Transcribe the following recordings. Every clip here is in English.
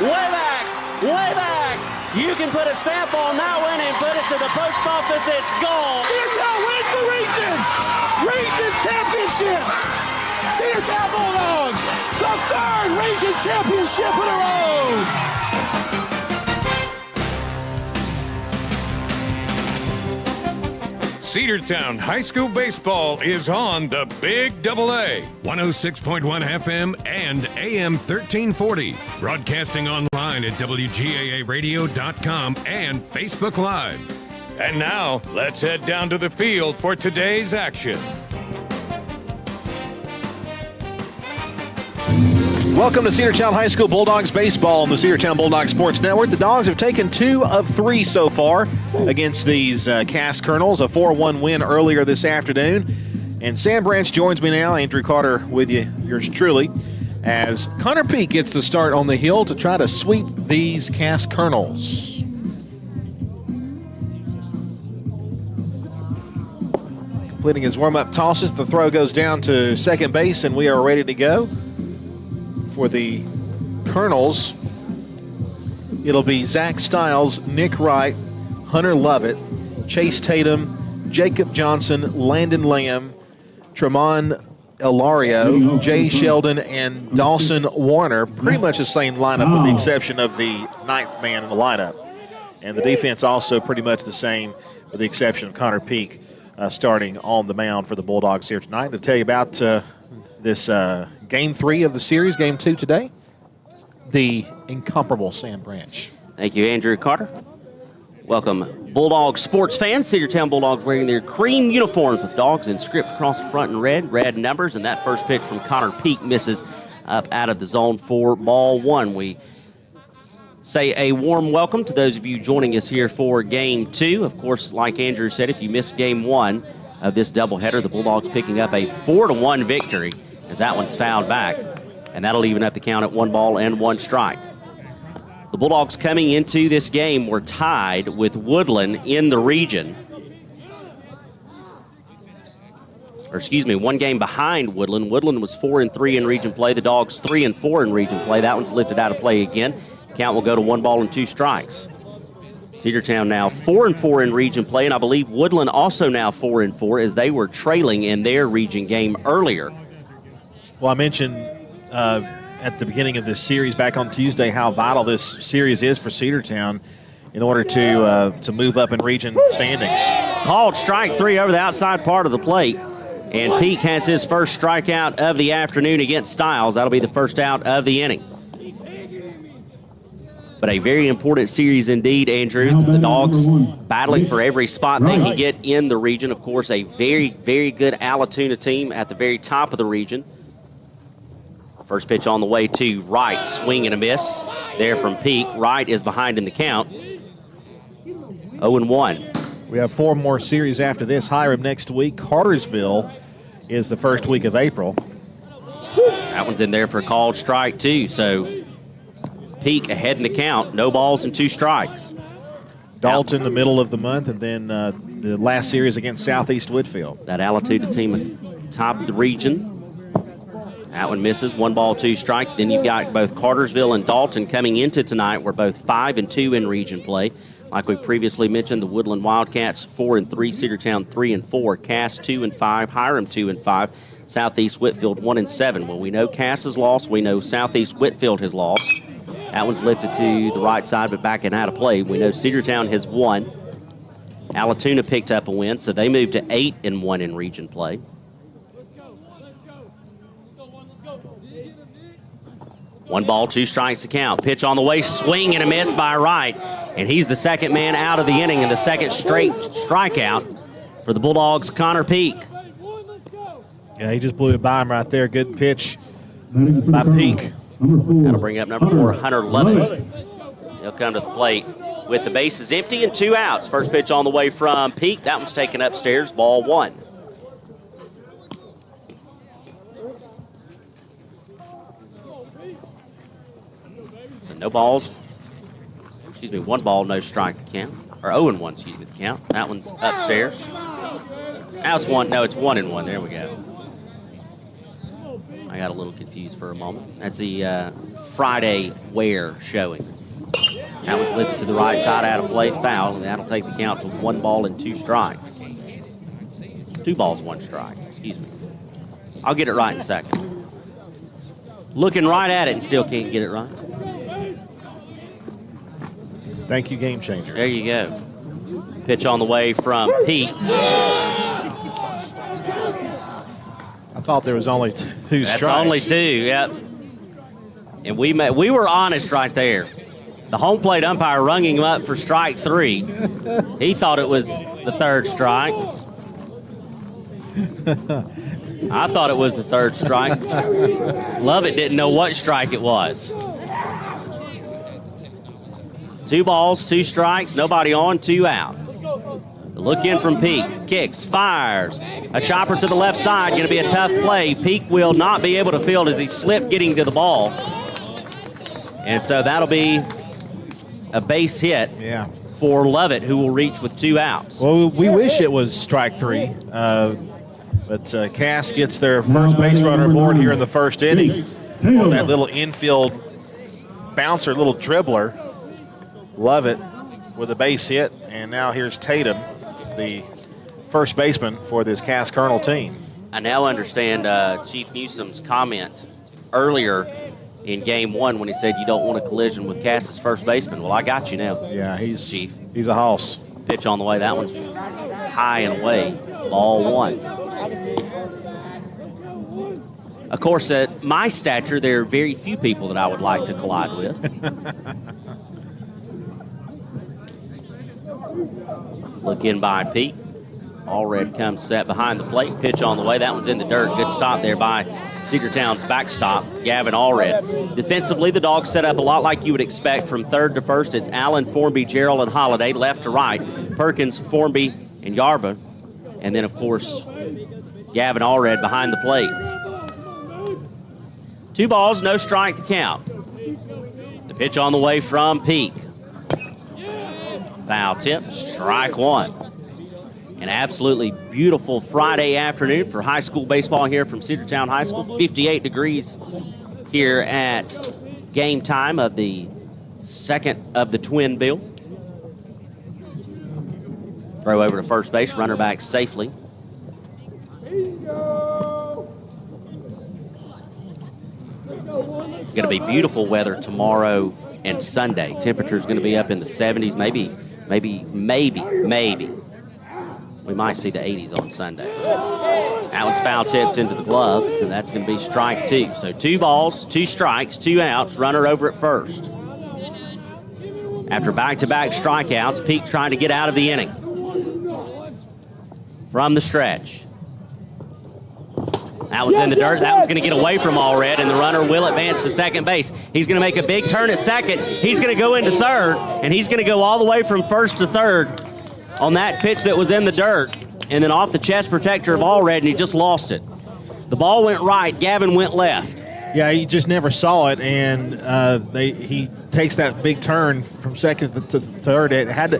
way back, way back. You can put a stamp on that one and put it to the post office. It's gone. Cedartown wins the region! Region championship! Cedartown Bulldogs, the third region championship in a row! Cedartown High School Baseball is on the Big Double A, 106.1 FM and AM 1340. Broadcasting online at WGAAradio.com and Facebook Live. And now, let's head down to the field for today's action. Welcome to Cedartown High School Bulldogs baseball on the Cedartown Bulldogs Sports Network. The Dogs have taken 2 of 3 so far against these Cass Colonels, a 4-1 win earlier this afternoon. And Sam Branch joins me now. Andrew Carter with you, yours truly, as Connor Peak gets the start on the hill to try to sweep these Cass Colonels. Completing his warm-up tosses, the throw goes down to second base, and we are ready to go. For the Colonels, it'll be Zach Stiles, Nick Wright, Hunter Lovett, Chase Tatum, Jacob Johnson, Landon Lamb, Tremont Ilario, Jay Sheldon, and Dawson Warner. Pretty much the same lineup with the exception of the 9th man in the lineup. And the defense also pretty much the same with the exception of Connor Peak starting on the mound for the Bulldogs here tonight. To tell you about this Game 3 of the series, Game 2 today, the incomparable Sam Branch. Thank you, Andrew Carter. Welcome, Bulldog sports fans. Cedartown Bulldogs wearing their cream uniforms with dogs in script across the front in red numbers, and that first pitch from Connor Peak misses up out of the zone for ball 1. We say a warm welcome to those of you joining us here for Game 2. Of course, like Andrew said, if you missed Game 1 of this doubleheader, the Bulldogs picking up a 4-1 victory as that one's fouled back, and that'll even up the count at 1 ball and 1 strike. The Bulldogs coming into this game were tied with Woodland in the region. Or excuse me, 1 game behind Woodland. Woodland was 4-3 in region play. The Dogs 3-4 in region play. That one's lifted out of play again. Count will go to 1 ball and 2 strikes. Cedartown now 4-4 in region play, and I believe Woodland also now 4-4 as they were trailing in their region game earlier. Well, I mentioned at the beginning of this series back on Tuesday how vital this series is for Cedartown in order to move up in region standings. Called strike 3 over the outside part of the plate, and Peak has his first strikeout of the afternoon against Stiles. That'll be the first out of the inning. But a very important series indeed, Andrew. The Dogs battling for every spot they can get in the region. Of course, a very, very good Allatoona team at the very top of the region. First pitch on the way to Wright. Swing and a miss there from Peak. Wright is behind in the count. 0-1. We have 4 more series after this. Hiram next week. Cartersville is the first week of April. That one's in there for a called strike, too. So Peak ahead in the count. No balls and 2 strikes. Dalton the middle of the month, and then the last series against Southeast Whitfield. That Allatoona team at top of the region. That one misses. 1 ball, 2 strike. Then you've got both Cartersville and Dalton coming into tonight. We're both 5-2 in region play. Like we previously mentioned, the Woodland Wildcats 4-3, Cedartown 3-4, Cass 2-5, Hiram 2-5, Southeast Whitfield 1-7. Well, we know Cass has lost. We know Southeast Whitfield has lost. That one's lifted to the right side, but back and out of play. We know Cedartown has won. Allatoona picked up a win, so they moved to 8-1 in region play. One ball, 2 strikes to count. Pitch on the way, swing and a miss by Wright. And he's the second man out of the inning and the second straight strikeout for the Bulldogs, Connor Peak. Yeah, he just blew it by him right there. Good pitch by Peak. That'll bring up number 4, Hunter Lovett. He'll come to the plate with the bases empty and 2 outs. First pitch on the way from Peak. That one's taken upstairs, ball 1. So no balls. Excuse me, 1 ball, no strike to count. Or 0-1, excuse me, the count. That one's upstairs. Now it's 1. No, it's 1-1. There we go. I got a little confused for a moment. That's the Friday wear showing. That was lifted to the right side out of play, foul, and that'll take the count to 1 ball and 2 strikes. 2 balls, 1 strike, excuse me. I'll get it right in a second. Looking right at it and still can't get it right. Thank you, Game Changer. There you go. Pitch on the way from Pete. I thought there was only 2 strikes. That's only 2, yep. And we were honest right there. The home plate umpire rung him up for strike 3. He thought it was the 3rd strike. I thought it was the 3rd strike. Lovett didn't know what strike it was. 2 balls, 2 strikes, nobody on, 2 out. Look in from Peak, kicks, fires. A chopper to the left side, going to be a tough play. Peak will not be able to field as he slipped getting to the ball. And so that'll be a base hit for Lovett, who will reach with 2 outs. Well, we wish it was strike 3, but Cass gets their first base runner aboard here in the 1st inning. That little infield bouncer, little dribbler. Lovett with a base hit, and now here's Tatum, the first baseman for this Cass Colonel team. I now understand Chief Newsom's comment earlier in game 1 when he said you don't want a collision with Cass's first baseman. Well, I got you now. Yeah, Chief. He's a hoss. Pitch on the way. That one's high and away. Ball 1. Of course, at my stature, there are very few people that I would like to collide with. Look in by Pete. Allred comes set behind the plate. Pitch on the way. That one's in the dirt. Good stop there by Cedartown's backstop, Gavin Allred. Defensively, the Dogs set up a lot like you would expect from 3rd to 1st. It's Allen, Formby, Gerald, and Holiday. Left to right, Perkins, Formby, and Yarba. And then, of course, Gavin Allred behind the plate. 2 balls, no strike to count. The pitch on the way from Peak. Foul tip, strike 1. An absolutely beautiful Friday afternoon for high school baseball here from Cedartown High School. 58 degrees here at game time of the 2nd of the twin bill. Throw over to first base, runner back safely. Going to be beautiful weather tomorrow and Sunday. Temperature's going to be up in the 70s, maybe. We might see the 80s on Sunday. That one's foul tipped into the gloves, and that's going to be strike 2. So 2 balls, 2 strikes, 2 outs, runner over at first. After back-to-back strikeouts, Peak trying to get out of the inning. From the stretch. That one's in the dirt. That one's going to get away from Allred, and the runner will advance to second base. He's going to make a big turn at second. He's going to go into third, and he's going to go all the way from first to third on that pitch that was in the dirt, and then off the chest protector of Allred, and he just lost it. The ball went right. Gavin went left. Yeah, he just never saw it, and he takes that big turn from second to third. It had to,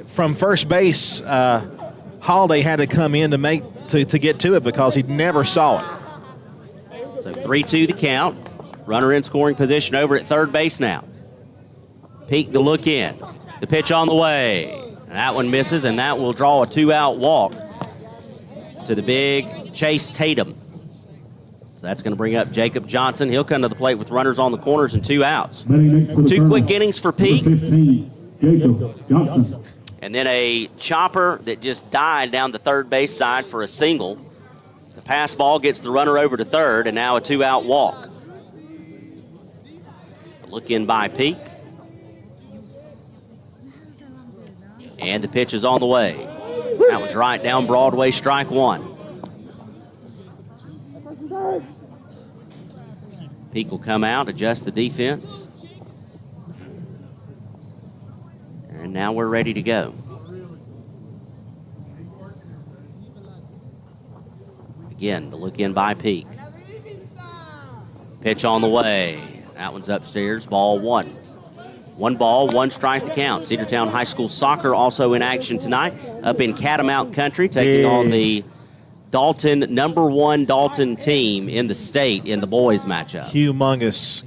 from first base, Holiday had to come in to get to it because he never saw it. So 3-2 the count. Runner in scoring position over at third base now. Peak the look in. The pitch on the way. And that one misses, and that will draw a 2-out walk to the big Chase Tatum. So that's going to bring up Jacob Johnson. He'll come to the plate with runners on the corners and 2 outs. 2 quick innings for Peak. 15, Jacob Johnson. And then a chopper that just died down the third base side for a single. The pass ball gets the runner over to third, and now a 2-out walk. The look in by Peak. And the pitch is on the way. That one's right down Broadway, strike 1. Peak will come out, adjust the defense. And now we're ready to go. Again, the look in by Peak. Pitch on the way. That one's upstairs, ball 1. 1 ball, 1 strike to count. Cedartown High School soccer also in action tonight up in Catamount Country, taking on the Dalton, #1 Dalton team in the state in the boys matchup. Humongous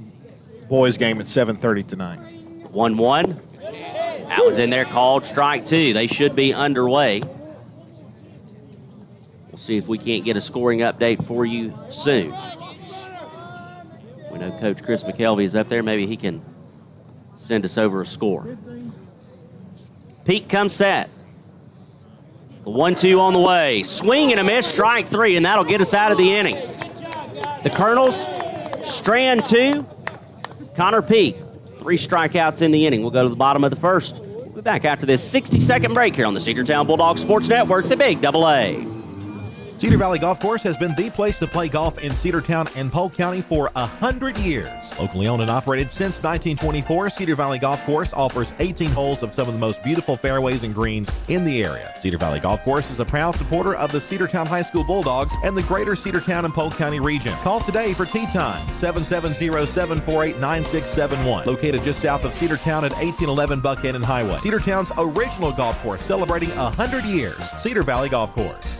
boys game at 7:30 tonight. 1-1. That one's in there, called strike 2. They should be underway. We'll see if we can't get a scoring update for you soon. We know Coach Chris McKelvey is up there. Maybe he can send us over a score. Peak comes set. The 1-2 on the way. Swing and a miss, strike 3, and that'll get us out of the inning. The Colonels, Strand 2, Connor Peak. 3 strikeouts in the inning. We'll go to the bottom of the first. We'll be back after this 60-second break here on the Cedartown Bulldogs Sports Network, the Big AA. Cedar Valley Golf Course has been the place to play golf in Cedartown and Polk County for 100 years. Locally owned and operated since 1924, Cedar Valley Golf Course offers 18 holes of some of the most beautiful fairways and greens in the area. Cedar Valley Golf Course is a proud supporter of the Cedartown High School Bulldogs and the greater Cedartown and Polk County region. Call today for tee time, 770-748-9671. Located just south of Cedartown at 1811 Buckhannon Highway. Cedartown's original golf course celebrating 100 years. Cedar Valley Golf Course.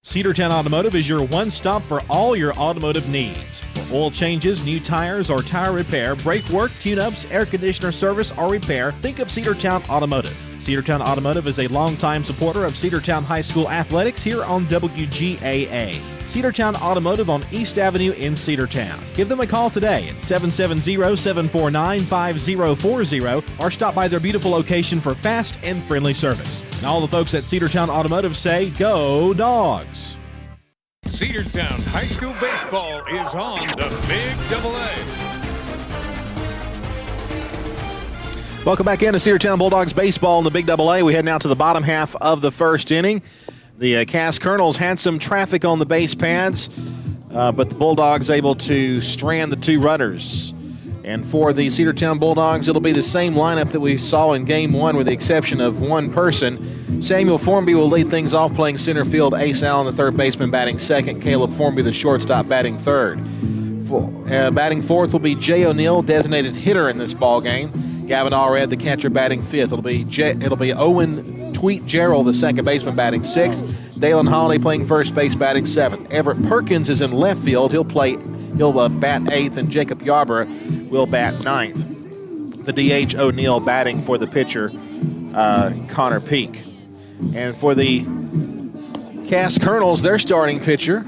Cedartown Automotive is your one-stop for all your automotive needs. For oil changes, new tires, or tire repair, brake work, tune-ups, air conditioner service, or repair, think of Cedartown Automotive. Cedartown Automotive is a longtime supporter of Cedartown High School athletics here on WGAA. Cedartown Automotive on East Avenue in Cedartown. Give them a call today at 770-749-5040 or stop by their beautiful location for fast and friendly service. And all the folks at Cedartown Automotive say, go Dogs! Cedartown High School Baseball is on the Big AA. Welcome back into Cedartown Bulldogs baseball in the Big AA. We head now to the bottom half of the first inning. The Cass Colonels had some traffic on the base pads, but the Bulldogs able to strand the 2 runners. And for the Cedartown Bulldogs, it'll be the same lineup that we saw in Game 1 with the exception of one person. Samuel Formby will lead things off playing center field. Ace Allen, the third baseman, batting second. Caleb Formby, the shortstop, batting third. Batting fourth will be Jay O'Neill, designated hitter in this ball game. Gavin Allred, the catcher, batting fifth. It'll be Owen Tweet Gerald, the second baseman, batting sixth. Dalen Holiday playing first base, batting seventh. Everett Perkins is in left field. He'll bat eighth, and Jacob Yarborough will bat ninth. The DH O'Neill batting for the pitcher, Connor Peak. And for the Cass Colonels, their starting pitcher,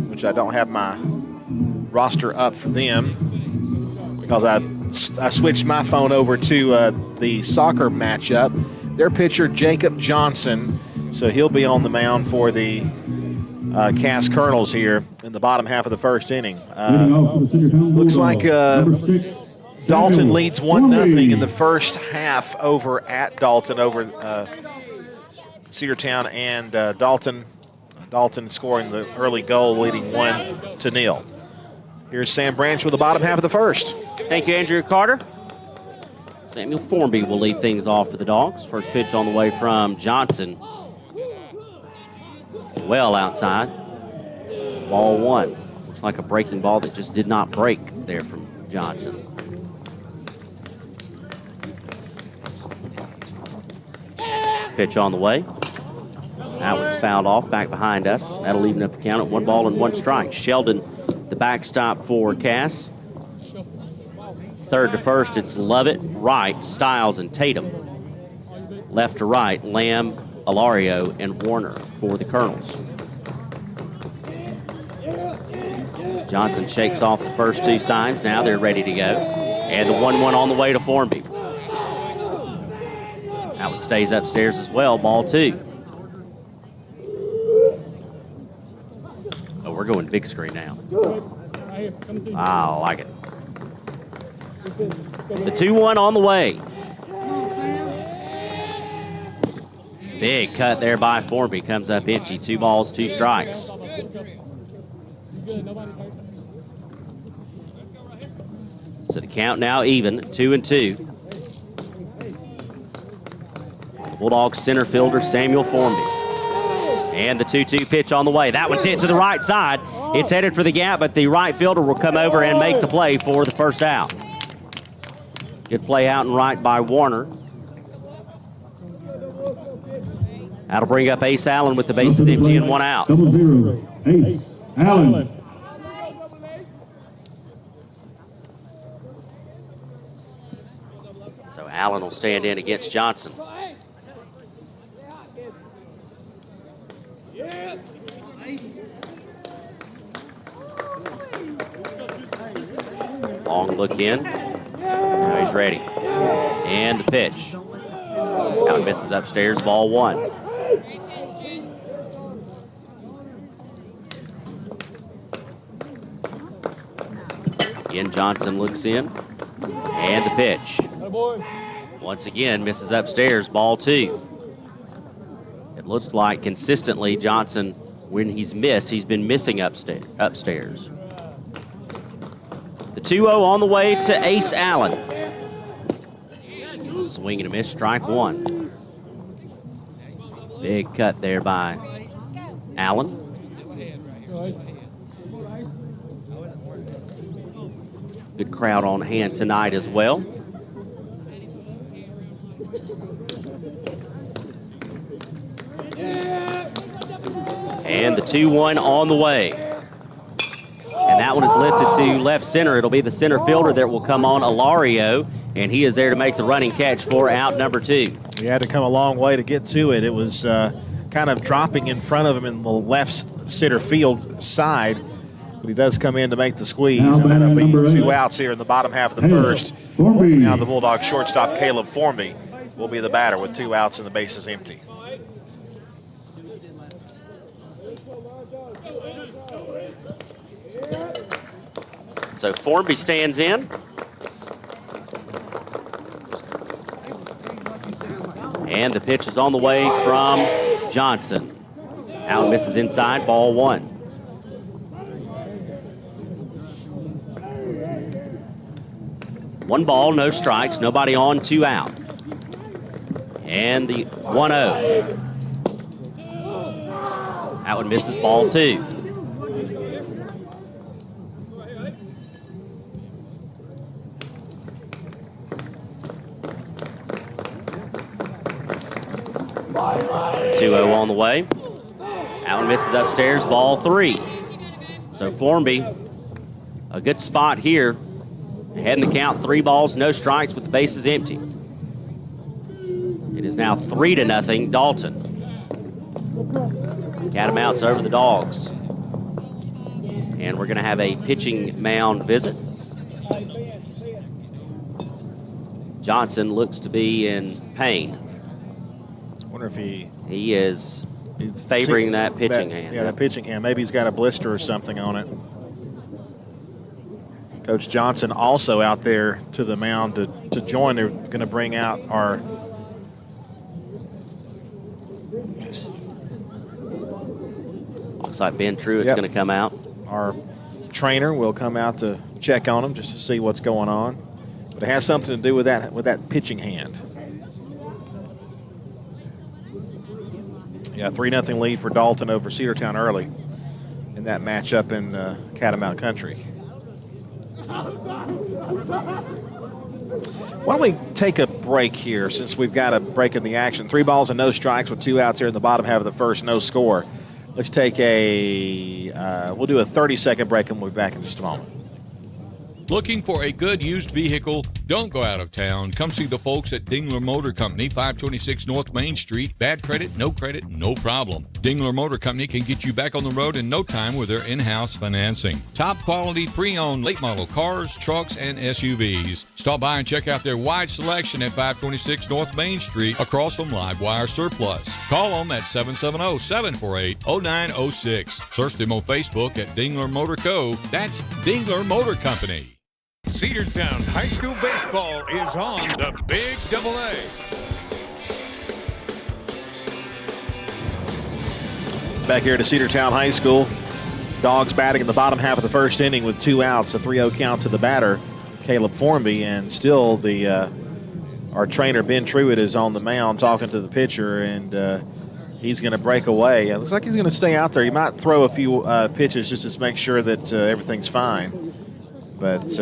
which I don't have my roster up for them because I switched my phone over to the soccer matchup. Their pitcher, Jacob Johnson, so he'll be on the mound for the Cass Colonels here in the bottom half of the first inning. Looks like Dalton leads 1-0 in the first half over at Dalton over Cedartown, and Dalton scoring the early goal, leading 1-0. Here's Sam Branch with the bottom half of the first. Thank you, Andrew Carter. Samuel Formby will lead things off for the Dogs. First pitch on the way from Johnson. Well outside. Ball 1. Looks like a breaking ball that just did not break there from Johnson. Pitch on the way. That one's fouled off back behind us. That'll even up the count at 1-1 Sheldon, the backstop for Cass. Third to first, it's Lovett, Wright, Stiles, and Tatum. Left to right, Lamb, Alario, and Warner for the Colonels. Johnson shakes off the first 2 signs. Now they're ready to go. And the 1-1 on the way to Formby. That one stays upstairs as well, ball 2. Oh, we're going big screen now. Wow, I like it. The 2-1 on the way. Big cut there by Formby. Comes up empty. 2 balls, 2 strikes. So the count now even, 2-2. Bulldogs center fielder Samuel Formby. And the 2-2 pitch on the way. That one's hit to the right side. It's headed for the gap, but the right fielder will come over and make the play for the first out. Good play out and right by Warner. That'll bring up Ace Allen with the bases empty and 1 out. 0-0. Ace Allen. So Allen will stand in against Johnson. Long look in. Now he's ready. And the pitch. Out misses upstairs, ball 1. Again, Johnson looks in. And the pitch. Once again, misses upstairs, ball 2. It looks like consistently Johnson, when he's missed, he's been missing upstairs. The 2-0 on the way to Ace Allen. Swing and a miss, strike 1. Big cut there by Allen. Good crowd on hand tonight as well. And the 2-1 on the way. And that one is lifted to left center. It'll be the center fielder that will come on, Alario, and he is there to make the running catch for out number 2. He had to come a long way to get to it. It was kind of dropping in front of him in the left center field side. But he does come in to make the squeeze. And that'll be 2 outs here in the bottom half of the first. Now the Bulldog shortstop, Caleb Formby, will be the batter with 2 outs and the bases empty. So Formby stands in. And the pitch is on the way from Johnson. Out misses inside, ball 1. One ball, no strikes, nobody on, 2 out. And the 1-0. That one misses, ball 2. On the way. Allen misses upstairs, ball 3. So Formby, a good spot here. Ahead in the count, 3 balls, no strikes with the bases empty. It is now 3-0 Dalton. Catamounts over the Dogs. And we're going to have a pitching mound visit. Johnson looks to be in pain. I wonder if he is favoring that pitching hand. Yeah, that pitching hand. Maybe he's got a blister or something on it. Coach Johnson also out there to the mound to join. They're going to bring out our looks like Ben Truitt's going to come out. Our trainer will come out to check on him just to see what's going on. But it has something to do with that pitching hand. Yeah, 3-0 lead for Dalton over Cedartown early in that matchup in Catamount Country. Why don't we take a break here since we've got a break in the action. 3 balls and no strikes with 2 outs here in the bottom half of the first, no score. Let's take we'll do a 30-second break and we'll be back in just a moment. Looking for a good used vehicle? Don't go out of town. Come see the folks at Dingler Motor Company, 526 North Main Street. Bad credit, no problem. Dingler Motor Company can get you back on the road in no time with their in-house financing. Top quality pre-owned late model cars, trucks, and SUVs. Stop by and check out their wide selection at 526 North Main Street across from Livewire Surplus. Call them at 770-748-0906. Search them on Facebook at Dingler Motor Co. That's Dingler Motor Company. Cedartown High School baseball is on the Big AA. Back here to Cedartown High School. Dogs batting in the bottom half of the first inning with 2 outs, a 3-0 count to the batter, Caleb Formby, and still our trainer Ben Truitt is on the mound talking to the pitcher, and he's going to break away. It looks like he's going to stay out there. He might throw a few pitches just to make sure that everything's fine. But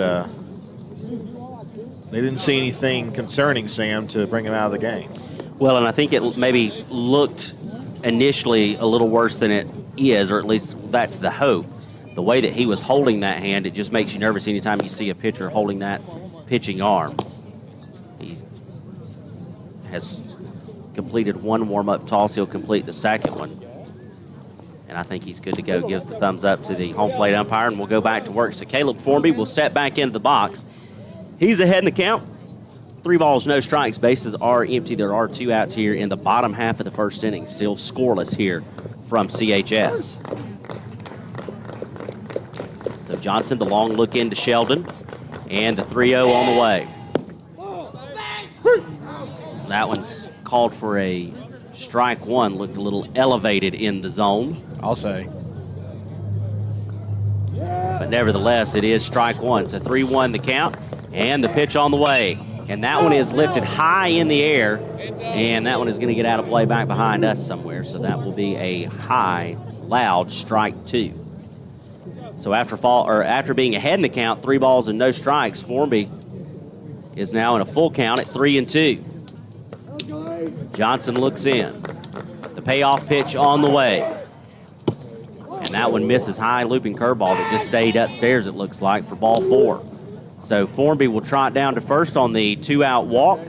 they didn't see anything concerning Sam to bring him out of the game. Well, and I think it maybe looked initially a little worse than it is, or at least that's the hope. The way that he was holding that hand, it just makes you nervous anytime you see a pitcher holding that pitching arm. He has completed one warm-up toss. He'll complete the second one. And I think he's good to go. Gives the thumbs up to the home plate umpire, and we'll go back to work. So Caleb Formby will step back into the box. He's ahead in the count. 3 balls, no strikes. Bases are empty. There are 2 outs here in the bottom half of the first inning. Still scoreless here from CHS. So Johnson, the long look into Sheldon, and the 3-0 on the way. That one's called for a strike one. Looked a little elevated in the zone. I'll say. But nevertheless, it is strike one. So 3-1 the count, and the pitch on the way. And that one is lifted high in the air, and that one is going to get out of play back behind us somewhere. So that will be a high, loud strike 2. So after being ahead in the count, 3 balls and no strikes, Formby is now in a full count at 3-2. Johnson looks in. The payoff pitch on the way. And that one misses high, looping curveball that just stayed upstairs, it looks like, for ball 4. So Formby will trot down to first on the 2-out walk,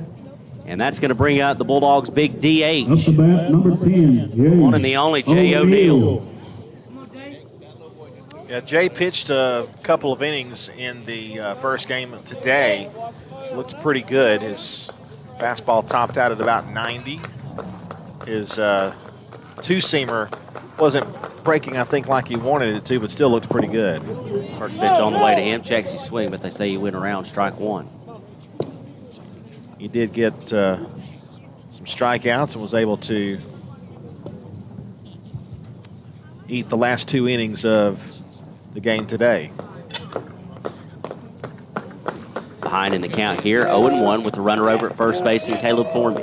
and that's going to bring out the Bulldogs' big DH. Up the bat, number 10, Jay. One and the only Jay O'Neill. Yeah, Jay pitched a couple of innings in the first game today. Looked pretty good. His fastball topped out at about 90. His two-seamer wasn't breaking, I think, like he wanted it to, but still looked pretty good. First pitch on the way to him. Checks his swing, but they say he went around strike 1. He did get some strikeouts and was able to eat the last 2 innings of the game today. Behind in the count here, 0-1 with the runner over at first base and Caleb Formby.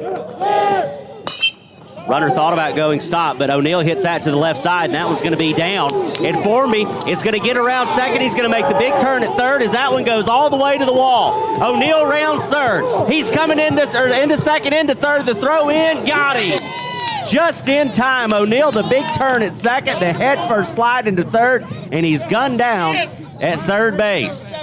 Runner thought about going stop, but O'Neill hits that to the left side, and that one's going to be down. And Formby is going to get around second. He's going to make the big turn at third as that one goes all the way to the wall. O'Neill rounds third. He's coming into second, into third. The throw in, got him. Just in time. O'Neill, the big turn at second, the head first slide into third, and he's gunned down at third base.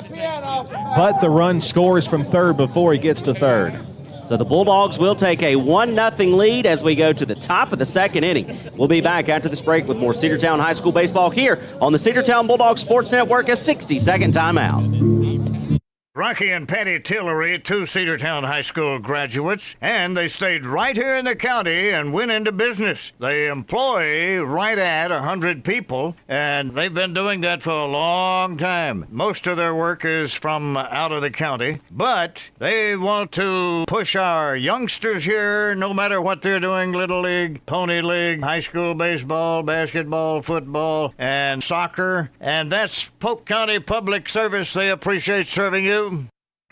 But the run scores from third before he gets to third. So the Bulldogs will take a 1-0 lead as we go to the top of the second inning. We'll be back after this break with more Cedartown High School baseball here on the Cedartown Bulldogs Sports Network, a 60-second timeout. Rocky and Patty Tillery, 2 Cedartown High School graduates, and they stayed right here in the county and went into business. They employ right at 100 people, and they've been doing that for a long time. Most of their work is from out of the county, but they want to push our youngsters here, no matter what they're doing, Little League, Pony League, high school baseball, basketball, football, and soccer, and that's Polk County Public Service. They appreciate serving you.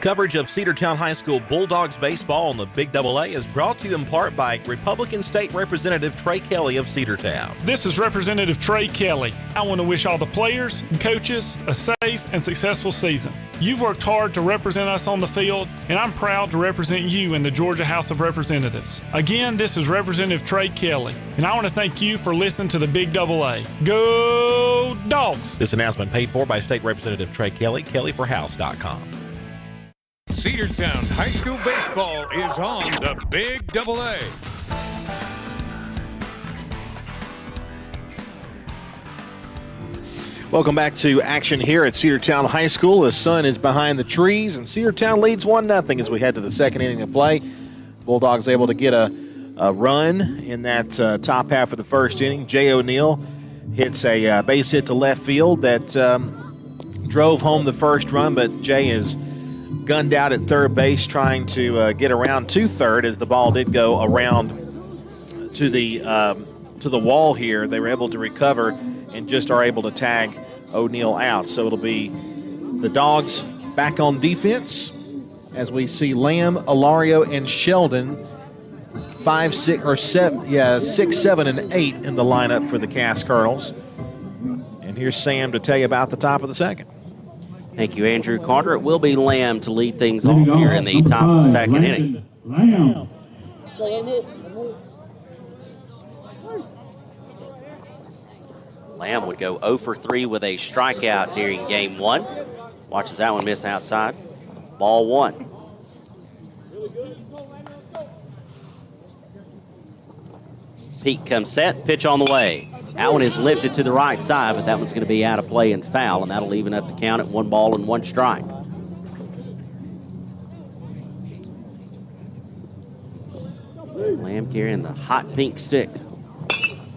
Coverage of Cedartown High School Bulldogs baseball on the Big AA is brought to you in part by Republican State Representative Trey Kelly of Cedartown. This is Representative Trey Kelly. I want to wish all the players and coaches a safe and successful season. You've worked hard to represent us on the field, and I'm proud to represent you in the Georgia House of Representatives. Again, this is Representative Trey Kelly, and I want to thank you for listening to the Big AA. Go Dogs! This announcement paid for by State Representative Trey Kelly, kellyforhouse.com. Cedartown High School baseball is on the Big AA. Welcome back to action here at Cedartown High School. The sun is behind the trees, and Cedartown leads 1-0 as we head to the second inning of play. Bulldogs able to get a run in that top half of the first inning. Jay O'Neill hits a base hit to left field that drove home the first run, but Jay is gunned out at third base trying to get around to third as the ball did go around to the wall here. They were able to recover and just are able to tag O'Neill out. So it'll be the Dogs back on defense as we see Lamb, Ilario, and Sheldon 6, 7, and 8 in the lineup for the Cass Colonels. And here's Sam to tell you about the top of the second. Thank you, Andrew Carter. It will be Lamb to lead things off here in the top of the second inning. Lamb. Lamb would go 0 for 3 with a strikeout during game 1. Watches that one miss outside. Ball 1. Peak comes set, pitch on the way. That one is lifted to the right side, but that one's going to be out of play and foul, and that'll even up the count at 1 ball and 1 strike. Lamb carrying the hot pink stick.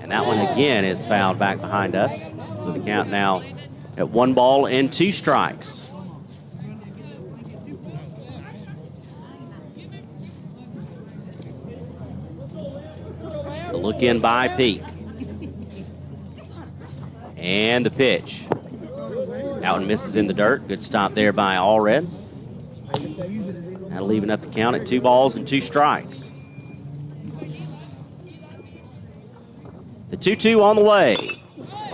And that one again is fouled back behind us. So the count now at 1 ball and 2 strikes. The look in by Peak. And the pitch. That one misses in the dirt. Good stop there by Allred. That'll even up the count at 2 balls and 2 strikes. The 2-2 on the way.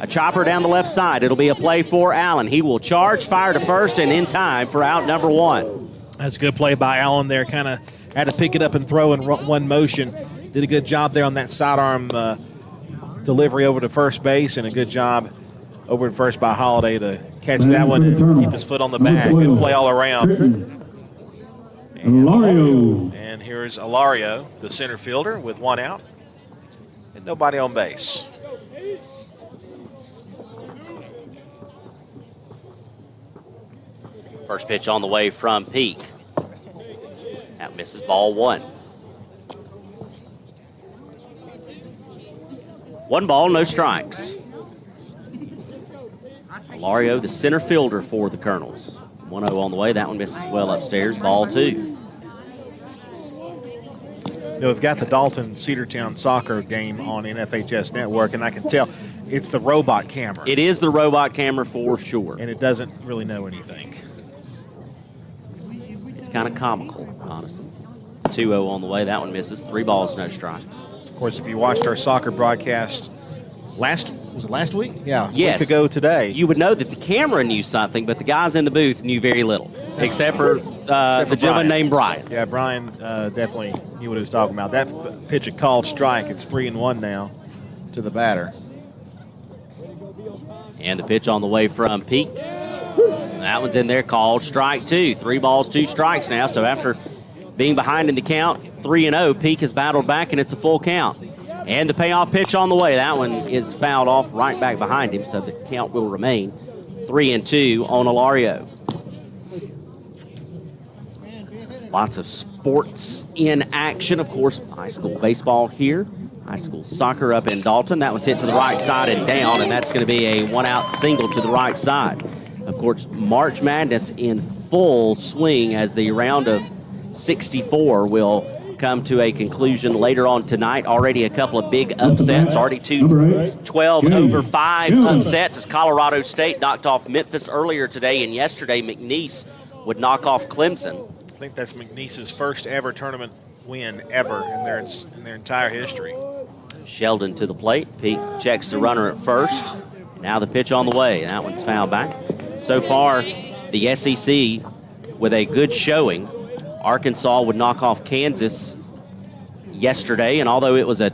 A chopper down the left side. It'll be a play for Allen. He will charge, fire to first, and in time for out number 1. That's a good play by Allen there. Kind of had to pick it up and throw in one motion. Did a good job there on that sidearm delivery over to first base, and a good job over at first by Holiday to catch that one and keep his foot on the bag. Good play all around. And here's Alario, the center fielder, with 1 out. And nobody on base. First pitch on the way from Peak. That misses ball 1. 1 ball, no strikes. Alario, the center fielder for the Colonels. 1-0 on the way. That one misses well upstairs. Ball 2. You know, we've got the Dalton Cedartown soccer game on NFHS Network, and I can tell it's the robot camera. It is the robot camera for sure. And it doesn't really know anything. It's kind of comical, honestly. 2-0 on the way. That one misses. 3 balls, no strikes. Of course, if you watched our soccer broadcast last week? Yeah, yes. A week ago today. You would know that the camera knew something, but the guys in the booth knew very little, except for the gentleman named Brian. Yeah, Brian definitely knew what he was talking about. That pitch a called strike. It's 3-1 now to the batter. And the pitch on the way from Peak. That one's in there, called strike 2. 3 balls, 2 strikes now. So after being behind in the count, 3-0, Peak has battled back, and it's a full count. And the payoff pitch on the way. That one is fouled off right back behind him, so the count will remain 3-2 on Alario. Lots of sports in action. Of course, high school baseball here. High school soccer up in Dalton. That one's hit to the right side and down, and that's going to be a 1-out single to the right side. Of course, March Madness in full swing as the round of 64 will come to a conclusion later on tonight. Already a couple of big upsets. Already 2 12-over-5 upsets as Colorado State knocked off Memphis earlier today, and yesterday McNeese would knock off Clemson. I think that's McNeese's first ever tournament win ever in their entire history. Sheldon to the plate. Peak checks the runner at first. Now the pitch on the way. That one's fouled back. So far, the SEC with a good showing. Arkansas would knock off Kansas yesterday, and although it was a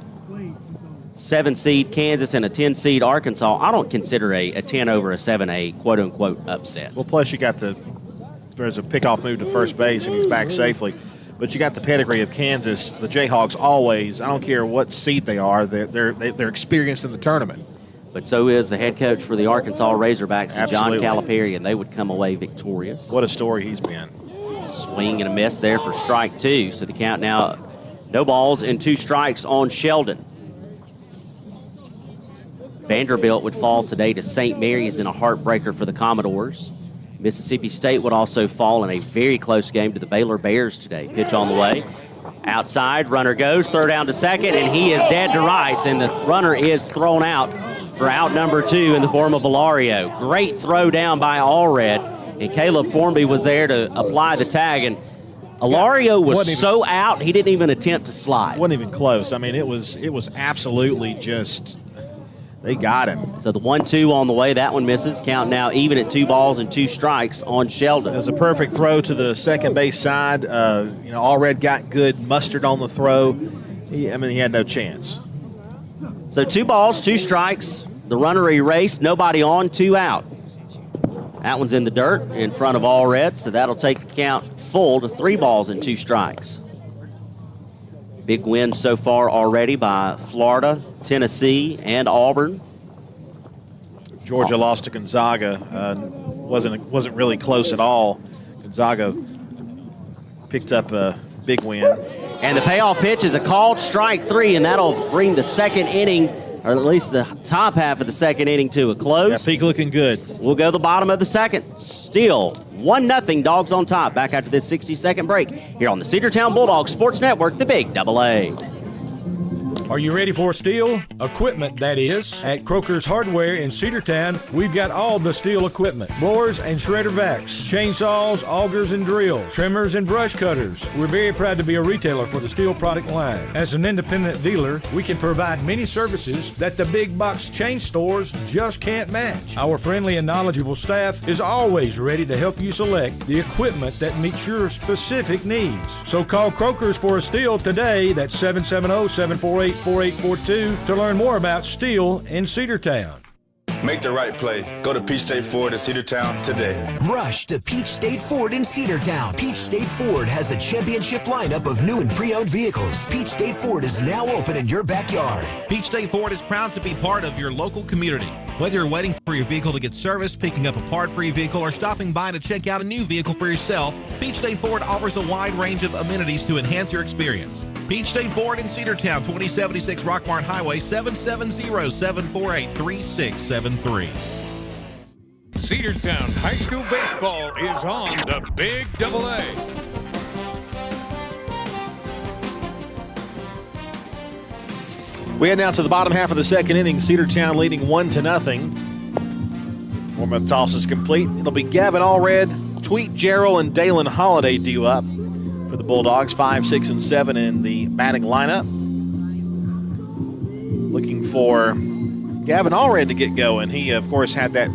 7-seed Kansas and a 10-seed Arkansas, I don't consider a 10 over a 7 a quote-unquote upset. Well, plus you got there's a pickoff move to first base, and he's back safely. But you got the pedigree of Kansas. The Jayhawks always, I don't care what seed they are, they're experienced in the tournament. But so is the head coach for the Arkansas Razorbacks, Absolutely. John Calipari, and they would come away victorious. What a story he's been. Swing and a miss there for strike 2. So the count now, no balls and 2 strikes on Sheldon. Vanderbilt would fall today to St. Mary's in a heartbreaker for the Commodores. Mississippi State would also fall in a very close game to the Baylor Bears today. Pitch on the way. Outside, runner goes, throw down to second, and he is dead to rights, and the runner is thrown out for out number 2 in the form of Alario. Great throw down by Allred. And Caleb Formby was there to apply the tag, and Alario was so out, he didn't even attempt to slide. Wasn't even close. I mean, it was absolutely just, they got him. So the 1-2 on the way, that one misses. Count now even at 2 balls and 2 strikes on Sheldon. It was a perfect throw to the second base side. Allred got good mustard on the throw. He had no chance. So 2 balls, 2 strikes The runner erased, nobody on, 2 out. That one's in the dirt in front of All Red, so that'll take the count full to 3 balls and 2 strikes. Big win so far already by Florida, Tennessee, and Auburn. Georgia lost to Gonzaga. Wasn't really close at all. Gonzaga picked up a big win. And the payoff pitch is a called strike 3, and that'll bring the second inning, or at least the top half of the second inning, to a close. Yeah, Peak looking good. We'll go the bottom of the second. Still 1-0, Dogs on top. Back after this 60-second break here on the Cedartown Bulldogs Sports Network, the Big AA. Are you ready for steel? Equipment, that is. At Croker's Hardware in Cedartown, we've got all the steel equipment. Blowers and shredder vacs, chainsaws, augers and drills, trimmers and brush cutters. We're very proud to be a retailer for the steel product line. As an independent dealer, we can provide many services that the big box chain stores just can't match. Our friendly and knowledgeable staff is always ready to help you select the equipment that meets your specific needs. So call Croker's for a steel today. That's 770-748-4842 to learn more about steel in Cedartown. Make the right play. Go to Peach State Ford in Cedartown today. Rush to Peach State Ford in Cedartown. Peach State Ford has a championship lineup of new and pre-owned vehicles. Peach State Ford is now open in your backyard. Peach State Ford is proud to be part of your local community. Whether you're waiting for your vehicle to get serviced, picking up a part for your vehicle, or stopping by to check out a new vehicle for yourself, Peach State Ford offers a wide range of amenities to enhance your experience. Peach State Ford in Cedartown, 2076 Rockmart Highway, 770-748-3673. Cedartown High School Baseball is on the Big AA. We head now to the bottom half of the second inning. Cedartown leading 1-0. Warm-up toss is complete. It'll be Gavin Allred, Tweet Gerald, and Dalen Holiday due up for the Bulldogs. 5, 6, and 7 in the batting lineup. Looking for Gavin Allred to get going. He, of course, had that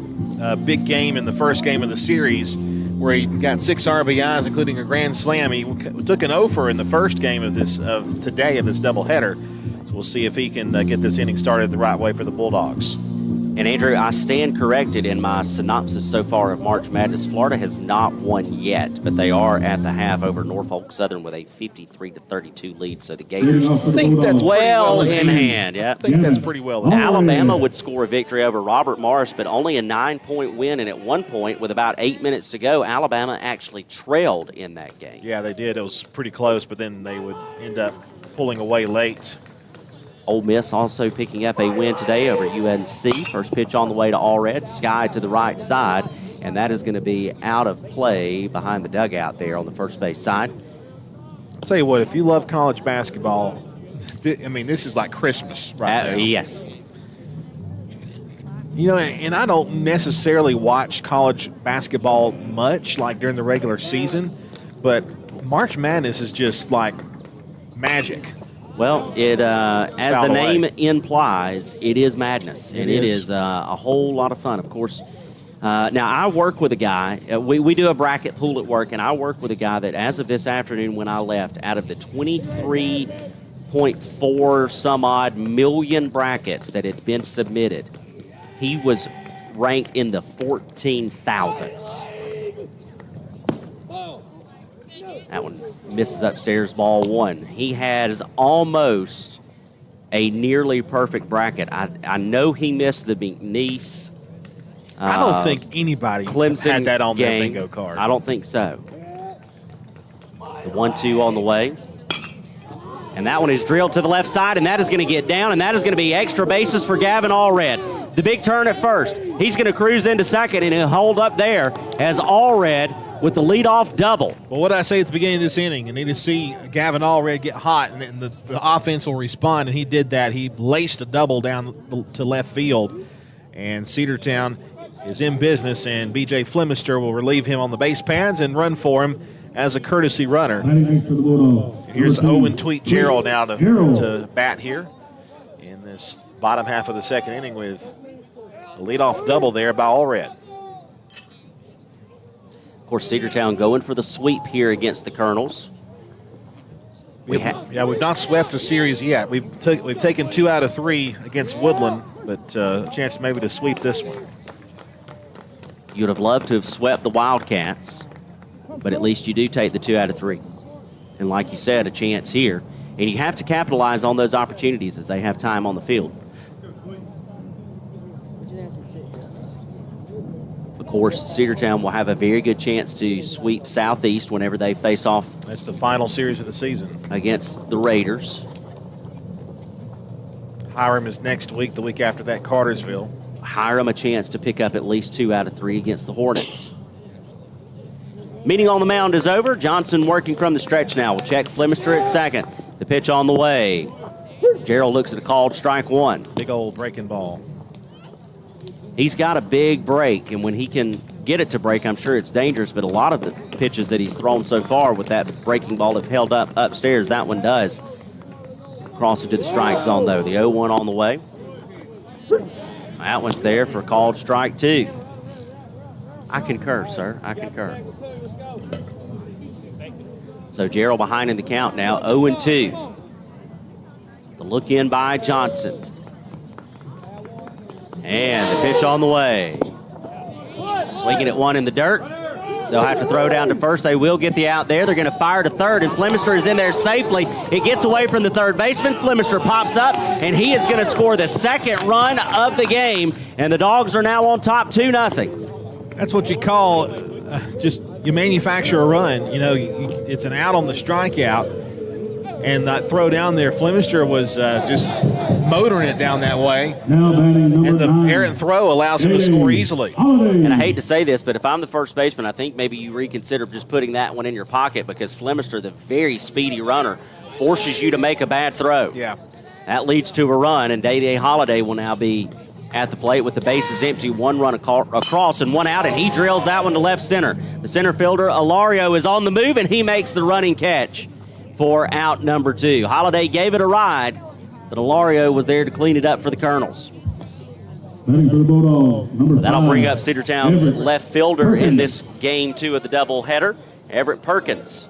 big game in the first game of the series where he got 6 RBIs, including a grand slam. He took an offer in the first game of this doubleheader. So we'll see if he can get this inning started the right way for the Bulldogs. And Andrew, I stand corrected in my synopsis so far of March Madness. Florida has not won yet, but they are at the half over Norfolk Southern with a 53-32 lead. So the Gators think that's well in hand. Yeah, I think that's pretty well in hand. Alabama would score a victory over Robert Morris, but only a 9-point win. And at one point, with about 8 minutes to go, Alabama actually trailed in that game. Yeah, they did. It was pretty close, but then they would end up pulling away late. Ole Miss also picking up a win today over UNC. First pitch on the way to Allred. Sky to the right side, and that is going to be out of play behind the dugout there on the first base side. I'll tell you what, if you love college basketball, I mean, this is like Christmas right now. Yes. You know, and I don't necessarily watch college basketball much, like during the regular season, but March Madness is just like magic. Well, it as the name implies, it is madness, and it is a whole lot of fun. Of course, now I work with a guy. We do a bracket pool at work, and I work with a guy that, as of this afternoon when I left, out of the 23.4 some odd million brackets that had been submitted, he was ranked in the 14,000s. That one misses upstairs, ball 1. He has almost a nearly perfect bracket. I know he missed the McNeese. I don't think anybody Clemson had that on their game. bingo card. I don't think so. The 1-2 on the way. And that one is drilled to the left side, and that is going to get down, and that is going to be extra bases for Gavin Allred. The big turn at first. He's going to cruise into second, and he'll hold up there as Allred with the leadoff double. Well, what did I say at the beginning of this inning? You need to see Gavin Allred get hot, and then the offense will respond, and he did that. He laced a double down to left field, and Cedartown is in business, and B.J. Flemister will relieve him on the base pads and run for him as a courtesy runner. Here's Owen Tweet Gerald now to bat here in this bottom half of the second inning with a leadoff double there by Allred. Of course, Cedartown going for the sweep here against the Colonels. We've not swept a series yet. We've taken 2 out of 3 against Woodland but a chance maybe to sweep this one. You'd have loved to have swept the Wildcats, but at least you do take the 2 out of 3. And like you said, a chance here. And you have to capitalize on those opportunities as they have time on the field. Of course, Cedartown will have a very good chance to sweep Southeast whenever they face off. That's the final series of the season. Against the Raiders. Hiram is next week, the week after that, Cartersville. Hiram a chance to pick up at least 2 out of 3 against the Hornets. Meeting on the mound is over. Johnson working from the stretch now. We'll check Flemister at second. The pitch on the way. Gerald looks at a called strike 1. Big old breaking ball. He's got a big break, and when he can get it to break, I'm sure it's dangerous, but a lot of the pitches that he's thrown so far with that breaking ball have held up upstairs. That one does. Cross into the strike zone, though. The 0-1 on the way. That one's there for a called strike 2. I concur, sir. I concur. So Gerald behind in the count now, 0-2. The look in by Johnson. And the pitch on the way. Swinging at one in the dirt. They'll have to throw down to first. They will get the out there. They're going to fire to third, and Flemister is in there safely. It gets away from the third baseman. Flemister pops up, and he is going to score the second run of the game, and the Dogs are now on top 2-0. That's what you call just you manufacture a run. You know, it's an out on the strikeout, and that throw down there, Flemister was just motoring it down that way. And the errant throw allows him to score easily. And I hate to say this, but if I'm the first baseman, I think maybe you reconsider just putting that one in your pocket, because Flemister, the very speedy runner, forces you to make a bad throw. Yeah. That leads to a run, and Day-Day Holiday will now be at the plate with the bases empty. 1 run across and 1 out, and he drills that one to left center. The center fielder, Alario, is on the move, and he makes the running catch for out number 2. Holiday gave it a ride, but Alario was there to clean it up for the Colonels. Batting for the Bulldogs, number 5. That'll bring up Cedartown's left fielder in this game 2 of the doubleheader, Everett Perkins.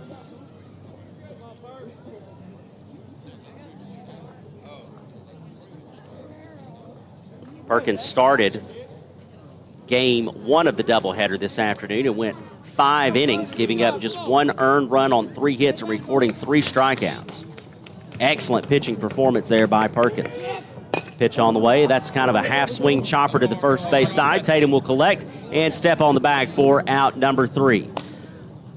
Perkins started game 1 of the doubleheader this afternoon and went 5 innings, giving up just 1 earned run on 3 hits and recording 3 strikeouts. Excellent pitching performance there by Perkins. Pitch on the way. That's kind of a half-swing chopper to the first base side. Tatum will collect and step on the bag for out number 3.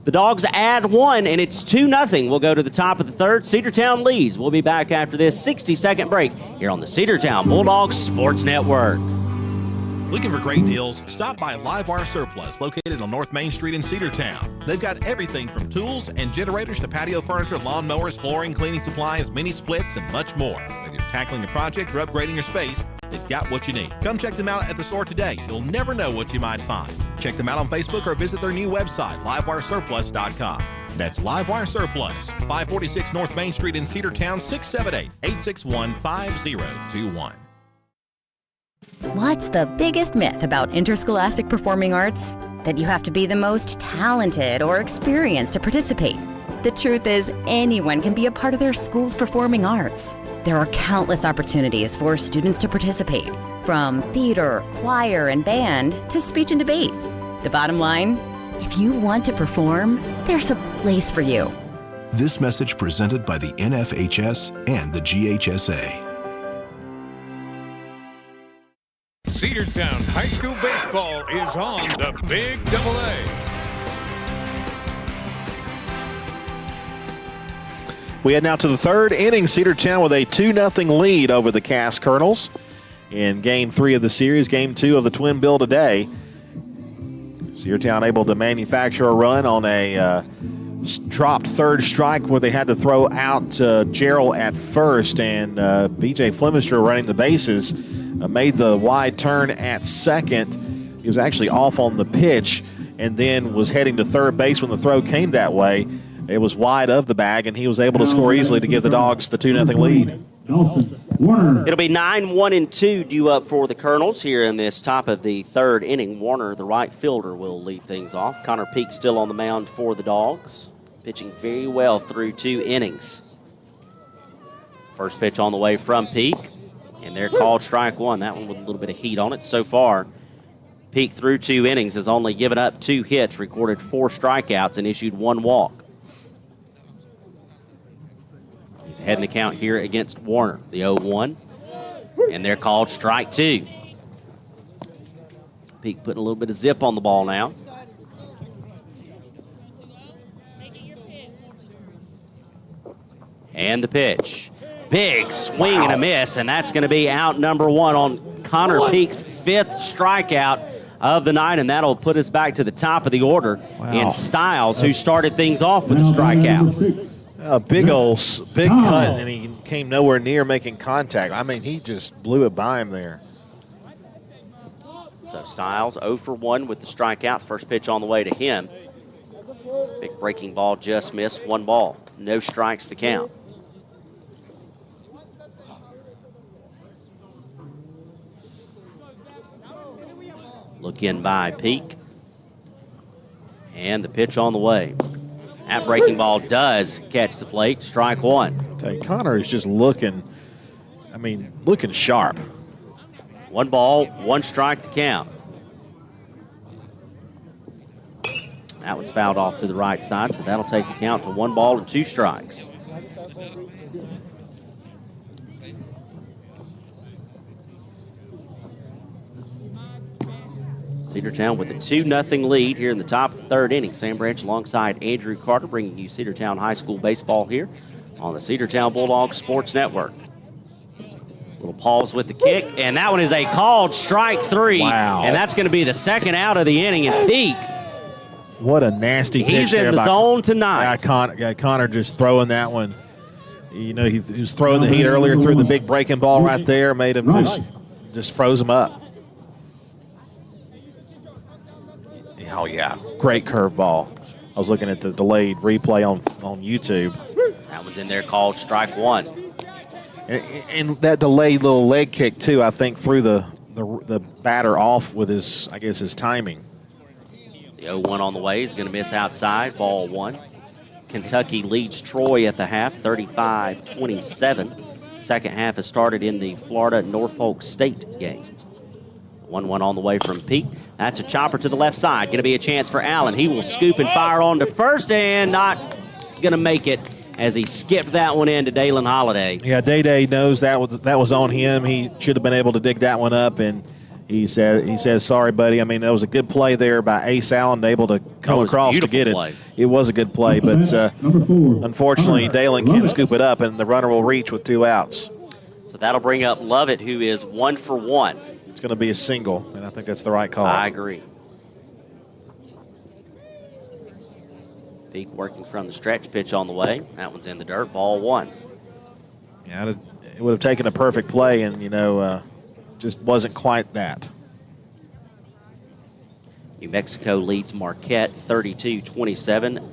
The Dogs add 1, and it's 2-0. We'll go to the top of the third. Cedartown leads. We'll be back after this 60-second break here on the Cedartown Bulldogs Sports Network. Looking for great deals? Stop by Livewire Surplus, located on North Main Street in Cedartown. They've got everything from tools and generators to patio furniture, lawn mowers, flooring, cleaning supplies, mini splits, and much more. Whether you're tackling a project or upgrading your space, they've got what you need. Come check them out at the store today. You'll never know what you might find. Check them out on Facebook or visit their new website, livewiresurplus.com. That's Livewire Surplus, 546 North Main Street in Cedartown, 678-861-5021. What's the biggest myth about interscholastic performing arts? That you have to be the most talented or experienced to participate. The truth is, anyone can be a part of their school's performing arts. There are countless opportunities for students to participate, from theater, choir, and band to speech and debate. The bottom line, if you want to perform, there's a place for you. This message presented by the NFHS and the GHSA. Cedartown High School Baseball is on the Big Double A. We head now to the third inning. Cedartown with a 2-0 lead over the Cass Colonels in Game 3 of the series, Game 2 of the Twin Bill today. Cedartown able to manufacture a run on a dropped third strike where they had to throw out Gerald at first, and B.J. Flemister running the bases made the wide turn at second. He was actually off on the pitch and then was heading to third base when the throw came that way. It was wide of the bag, and he was able to score easily to give the Dogs the 2-0 lead. It'll be 9-1-2 due up for the Colonels here in this top of the third inning. Warner, the right fielder, will lead things off. Connor Peak still on the mound for the Dogs, pitching very well through 2 innings. First pitch on the way from Peak. And they're called strike one. That one with a little bit of heat on it. So far, Peak through 2 innings has only given up 2 hits, recorded 4 strikeouts, and issued 1 walk. He's ahead in the count here against Warner, the 0-1. And they're called strike 2. Peak putting a little bit of zip on the ball now. And the pitch. Big swing and a miss, and that's going to be out number 1 on Connor Peak's 5th strikeout of the night, and that'll put us back to the top of the order in Styles, who started things off with a strikeout. A big cut, and he came nowhere near making contact. I mean, he just blew it by him there. So Styles 0 for 1 with the strikeout. First pitch on the way to him. Big breaking ball just missed. 1 ball. No strikes to count. Look in by Peak. And the pitch on the way. That breaking ball does catch the plate. Strike 1. Connor is just looking sharp. 1 ball, 1 strike to count. That one's fouled off to the right side, so that'll take the count to 1 ball and 2 strikes. Cedartown with a 2-0 lead here in the top of the 3rd inning. Sam Branch alongside Andrew Carter bringing you Cedartown High School baseball here on the Cedartown Bulldogs Sports Network. Little pause with the kick, and that one is a called strike 3. Wow. And that's going to be the 2nd out of the inning. And Peak, what a nasty pitch. He's in the zone tonight. Connor just throwing that one. You know, he was throwing the heat earlier, threw the big breaking ball right there, made him just froze him up. Oh, yeah. Great curveball. I was looking at the delayed replay on YouTube. That one's in there, called strike 1. And that delayed little leg kick, too, I think threw the batter off with his timing. The 0-1 on the way is going to miss outside, ball 1. Kentucky leads Troy at the half, 35-27. Second half has started in the Florida-Norfolk State game. 1-1 on the way from Peak. That's a chopper to the left side. Going to be a chance for Allen. He will scoop and fire on to first and not going to make it as he skipped that one in to Dalen Holiday. Yeah, Day knows that was on him. He should have been able to dig that one up, and he says, sorry, buddy. I mean, that was a good play there by Ace Allen, able to come across to get it. Play. It was a good play, but unfortunately, Dalen can't scoop it up, and the runner will reach with 2 outs. So that'll bring up Lovett, who is 1 for 1. It's going to be a single, and I think that's the right call. I agree. Peak working from the stretch, pitch on the way. That one's in the dirt, ball 1. Yeah, it would have taken a perfect play, and, just wasn't quite that. New Mexico leads Marquette 32-27.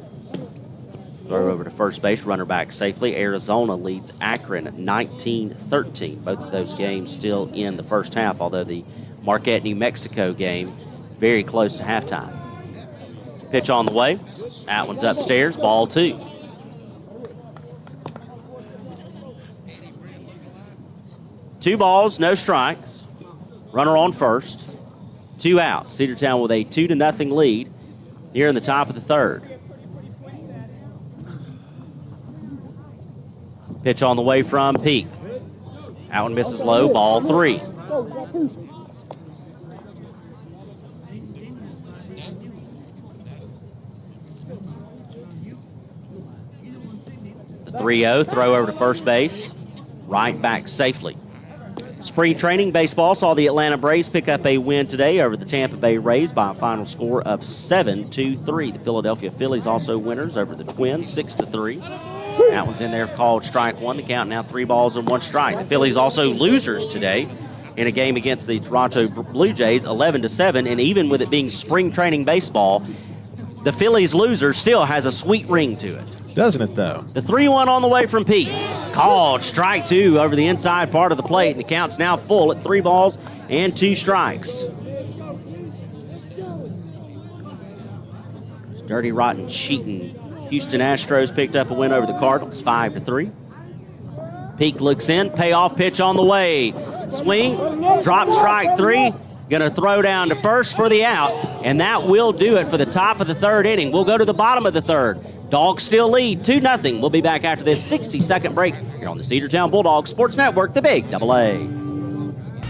Throw over to first base, runner back safely. Arizona leads Akron 19-13. Both of those games still in the first half, although the Marquette-New Mexico game very close to halftime. Pitch on the way. That one's upstairs, ball 2. Two balls, no strikes. Runner on first. 2 out. Cedartown with a 2-0 lead here in the top of the 3rd. Pitch on the way from Peak. That one misses low, ball 3. The 3-0, throw over to first base. Right back safely. Spring training baseball saw the Atlanta Braves pick up a win today over the Tampa Bay Rays by a final score of 7-3. The Philadelphia Phillies also winners over the Twins, 6-3. That one's in there, called strike 1. The count now 3 balls and 1 strike. The Phillies also losers today in a game against the Toronto Blue Jays, 11-7. And even with it being spring training baseball, the Phillies loser still has a sweet ring to it. Doesn't it, though? The 3-1 on the way from Pete. Called strike 2 over the inside part of the plate, and the count's now full at 3 balls and 2 strikes. Dirty, rotten, cheating Houston Astros picked up a win over the Cardinals, 5-3. Peak looks in, payoff pitch on the way. Swing, drop strike 3. Going to throw down to first for the out, and that will do it for the top of the third inning. We'll go to the bottom of the third. Dogs still lead 2-0. We'll be back after this 60-second break here on the Cedartown Bulldogs Sports Network, the Big AA.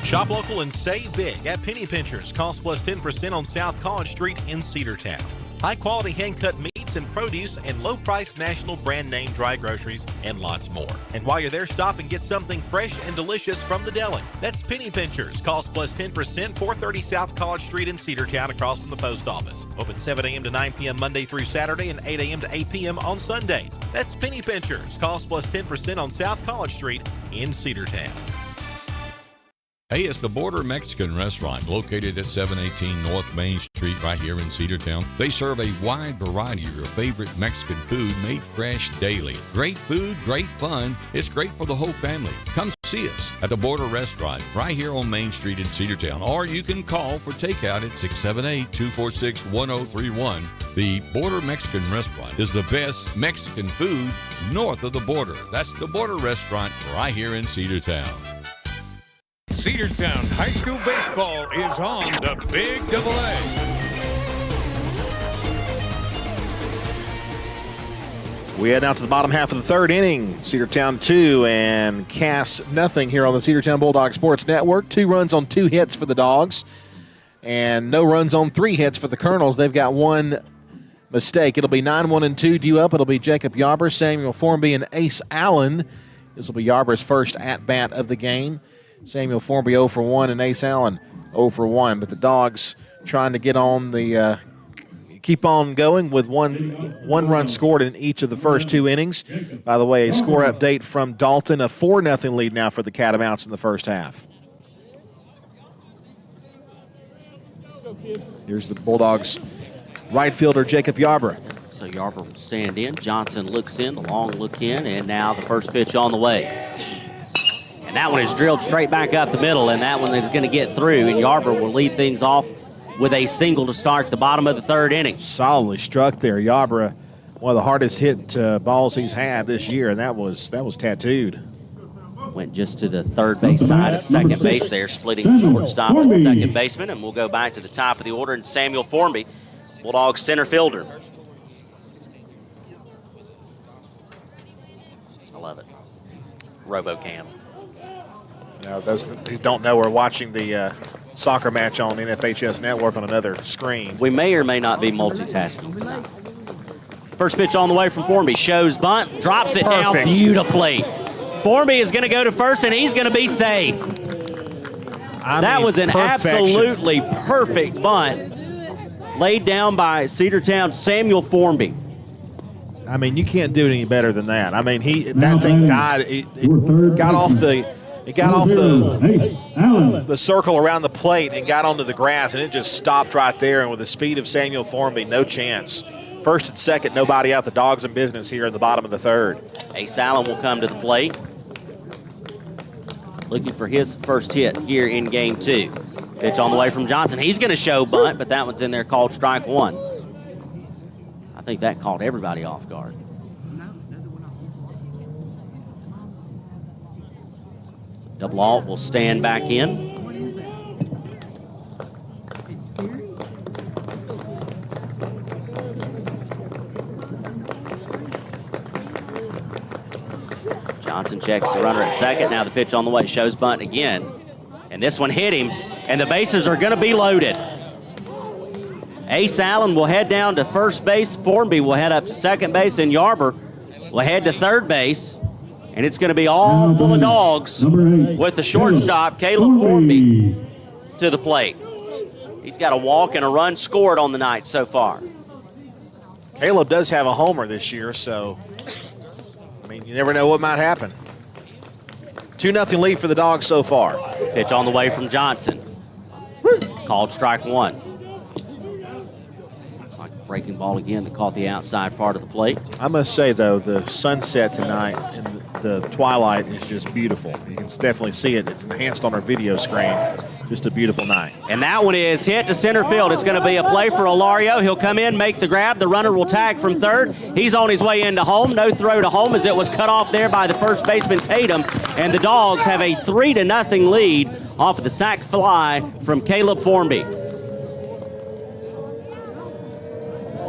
Shop local and save big at Penny Pinchers. Cost plus 10% on South College Street in Cedartown. High-quality hand-cut meats and produce and low-priced national brand name dry groceries and lots more. And while you're there, stop and get something fresh and delicious from the deli. That's Penny Pinchers. Cost plus 10%, 430 South College Street in Cedartown across from the post office. Open 7 a.m. to 9 p.m. Monday through Saturday and 8 a.m. to 8 p.m. on Sundays. That's Penny Pinchers. Cost plus 10% on South College Street in Cedartown. Hey, it's the Border Mexican Restaurant located at 718 North Main Street right here in Cedartown. They serve a wide variety of your favorite Mexican food made fresh daily. Great food, great fun. It's great for the whole family. Come see us at the Border Restaurant right here on Main Street in Cedartown, or you can call for takeout at 678-246-1031. The Border Mexican Restaurant is the best Mexican food north of the border. That's the Border Restaurant right here in Cedartown. Cedartown High School baseball is on the Big AA. We head out to the bottom half of the third inning. Cedartown 2 and Cass nothing here on the Cedartown Bulldogs Sports Network. 2 runs on 2 hits for the Dogs and no runs on 3 hits for the Colonels. They've got 1 mistake. It'll be 9-1-2 due up. It'll be Jacob Yarber, Samuel Formby, and Ace Allen. This will be Yarber's first at-bat of the game. Samuel Formby 0 for 1 and Ace Allen 0 for 1. But the Dogs trying to get on the keep on going with one run scored in each of the first 2 innings. By the way, a score update from Dalton, a 4-0 lead now for the Catamounts in the first half. Here's the Bulldogs right fielder Jacob Yarber. So Yarber will stand in. Johnson looks in, the long look in, and now the first pitch on the way. And that one is drilled straight back up the middle, and that one is going to get through, and Yarber will lead things off with a single to start the bottom of the third inning. Solidly struck there. Yarber, one of the hardest hit balls he's had this year, and that was tattooed. Went just to the third base side of second base there, splitting shortstop and second baseman, and we'll go back to the top of the order, and Samuel Formby, Bulldogs center fielder. I love it. RoboCam. Now, those who don't know are watching the soccer match on NFHS Network on another screen. We may or may not be multitasking tonight. First pitch on the way from Formby. Shows bunt, drops it down beautifully. Formby is going to go to first, and he's going to be safe. That was an absolutely perfect bunt laid down by Cedartown Samuel Formby. I mean, you can't do it any better than that. I mean, that thing died. It got off the circle around the plate and got onto the grass, and it just stopped right there. And with the speed of Samuel Formby, no chance. First and second, nobody out. The Dogs in business here in the bottom of the third. Ace Allen will come to the plate, looking for his first hit here in game 2. Pitch on the way from Johnson. He's going to show bunt, but that one's in there called strike 1. I think that caught everybody off guard. Double alt will stand back in. Johnson checks the runner at second. Now the pitch on the way. Shows bunt again. And this one hit him. And the bases are going to be loaded. Ace Allen will head down to first base. Formby will head up to second base. And Yarber will head to third base. And it's going to be all full of Dogs with the shortstop, Caleb Formby, to the plate. He's got a walk and a run scored on the night so far. Caleb does have a homer this year, so, I mean, you never know what might happen. 2-0 lead for the Dogs so far. Pitch on the way from Johnson. Called strike 1. Like a breaking ball again that caught the outside part of the plate. I must say, though, the sunset tonight and the twilight is just beautiful. You can definitely see it. It's enhanced on our video screen. Just a beautiful night. And that one is hit to center field. It's going to be a play for Olario. He'll come in, make the grab. The runner will tag from third. He's on his way into home. No throw to home as it was cut off there by the first baseman, Tatum. And the Dogs have a 3-0 lead off of the sac fly from Caleb Formby.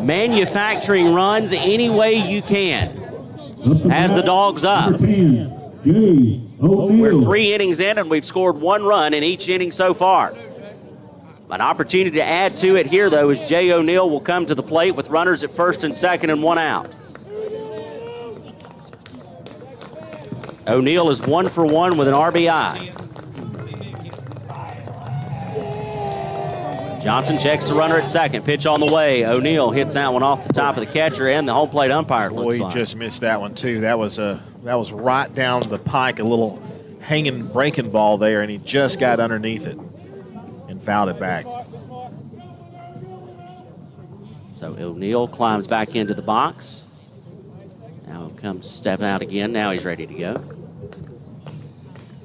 Manufacturing runs any way you can. Has the Dogs up. We're 3 innings in, and we've scored 1 run in each inning so far. An opportunity to add to it here, though, is Jay O'Neill will come to the plate with runners at first and second and 1 out. O'Neill is 1 for 1 with an RBI. Johnson checks the runner at second. Pitch on the way. O'Neill hits that one off the top of the catcher and the home plate umpire. Boy, he just missed that one too. That was right down the pike, a little hanging breaking ball there, and he just got underneath it and fouled it back. So O'Neill climbs back into the box. Now comes step out again. Now he's ready to go.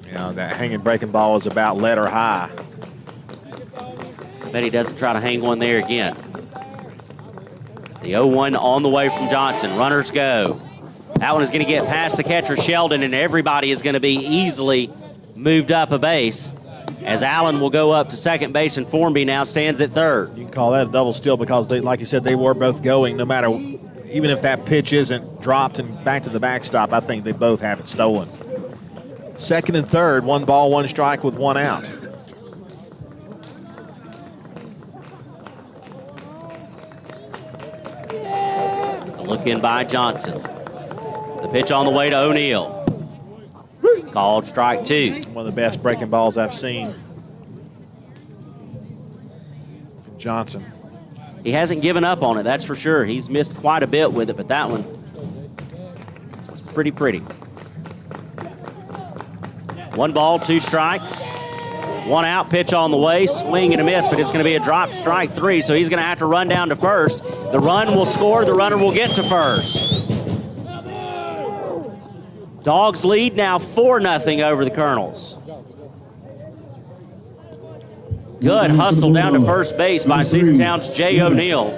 You know, that hanging breaking ball was about letter high. I bet he doesn't try to hang one there again. The 0-1 on the way from Johnson. Runners go. That one is going to get past the catcher, Sheldon, and everybody is going to be easily moved up a base as Allen will go up to second base and Formby now stands at third. You can call that a double steal because, like you said, they were both going. No matter, even if that pitch isn't dropped and back to the backstop, I think they both have it stolen. Second and third, 1 ball, 1 strike with 1 out. Look in by Johnson. The pitch on the way to O'Neill. Called strike 2. One of the best breaking balls I've seen from Johnson. He hasn't given up on it, that's for sure. He's missed quite a bit with it, but that one was pretty. 1 ball, 2 strikes. 1 out, pitch on the way, swing and a miss, but it's going to be a drop, strike 3, so he's going to have to run down to first. The run will score, the runner will get to first. Dogs lead now 4-0 over the Colonels. Good hustle down to first base by Cedartown's Jay O'Neill.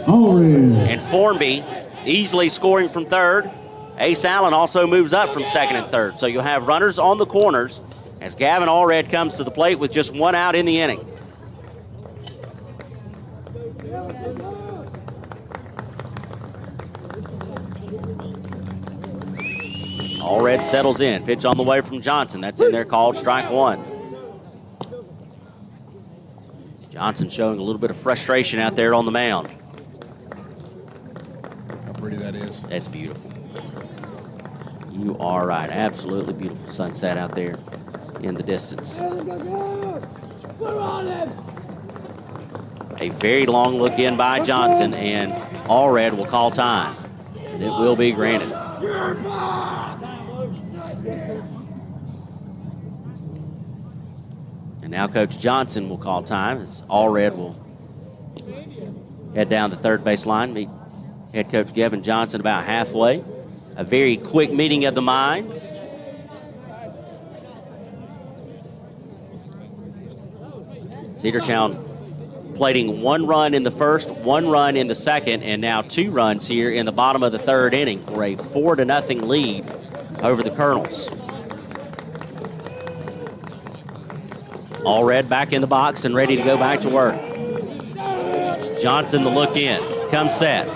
And Formby easily scoring from third. Ace Allen also moves up from second and third, so you'll have runners on the corners as Gavin Allred comes to the plate with just 1 out in the inning. Allred settles in. Pitch on the way from Johnson. That's in there, called strike 1. Johnson showing a little bit of frustration out there on the mound. How pretty that is. That's beautiful. You are right. Absolutely beautiful sunset out there in the distance. A very long look in by Johnson, and Allred will call time. And it will be granted. And now Coach Johnson will call time as Allred will head down the third base line, meet head coach Gavin Johnson about halfway. A very quick meeting of the minds. Cedartown plating 1 run in the first, 1 run in the second, and now 2 runs here in the bottom of the third inning for a 4-0 lead over the Colonels. Allred back in the box and ready to go back to work. Johnson the look in, comes set.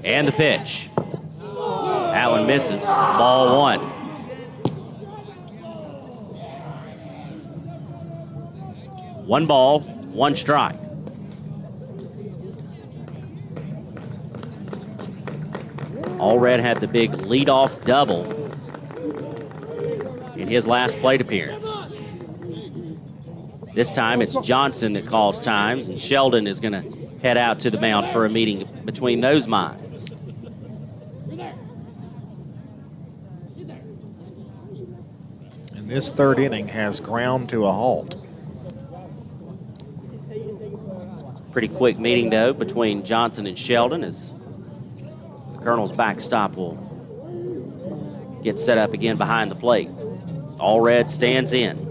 And the pitch. That one misses, ball 1. One ball, 1 strike. Allred had the big leadoff double in his last plate appearance. This time it's Johnson that calls times, and Sheldon is going to head out to the mound for a meeting between those minds. And this third inning has ground to a halt. Pretty quick meeting, though, between Johnson and Sheldon as the Colonel's backstop will get set up again behind the plate. Allred stands in.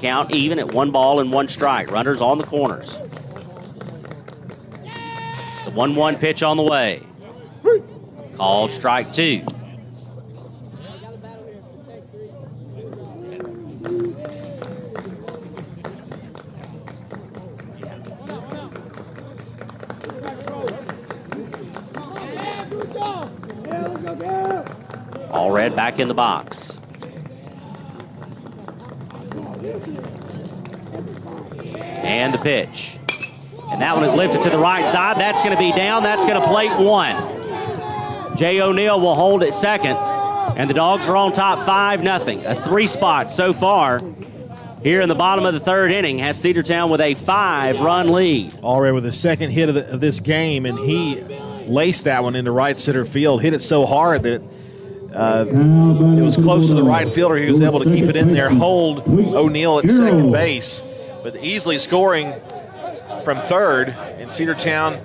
count even at 1 ball and 1 strike. Runners on the corners. The 1-1 pitch on the way. Called strike 2. Allred back in the box. And the pitch. And that one is lifted to the right side. That's going to be down. That's going to plate 1. Jay O'Neill will hold at second. And the Dogs are on top 5-0. A 3-spot so far here in the bottom of the 3rd inning has Cedartown with a 5-run lead. Allred with the second hit of this game, and he laced that one into right center field. Hit it so hard that it was close to the right fielder. He was able to keep it in there, hold O'Neill at second base, but easily scoring from third. And Cedartown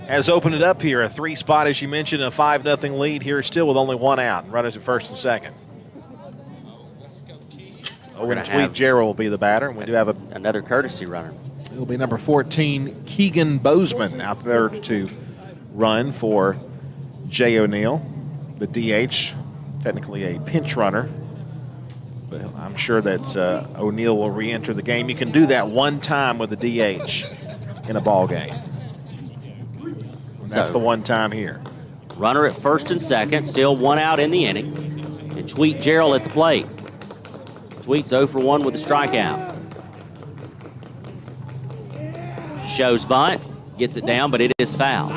has opened it up here. A 3-spot, as you mentioned, a 5-0 lead here, still with only 1 out. Runners at first and second. Owen Tweet Jarrell will be the batter, and we do have another courtesy runner. It'll be number 14, Keegan Bozeman, out there to run for Jay O'Neill, the DH. Technically a pinch runner, but I'm sure that O'Neill will re-enter the game. You can do that 1 time with the DH in a ball game. And that's the 1 time here. Runner at first and second, still 1 out in the inning. And Tweet Gerald at the plate. Tweet's 0 for 1 with a strikeout. Shows bunt, gets it down, but it is foul.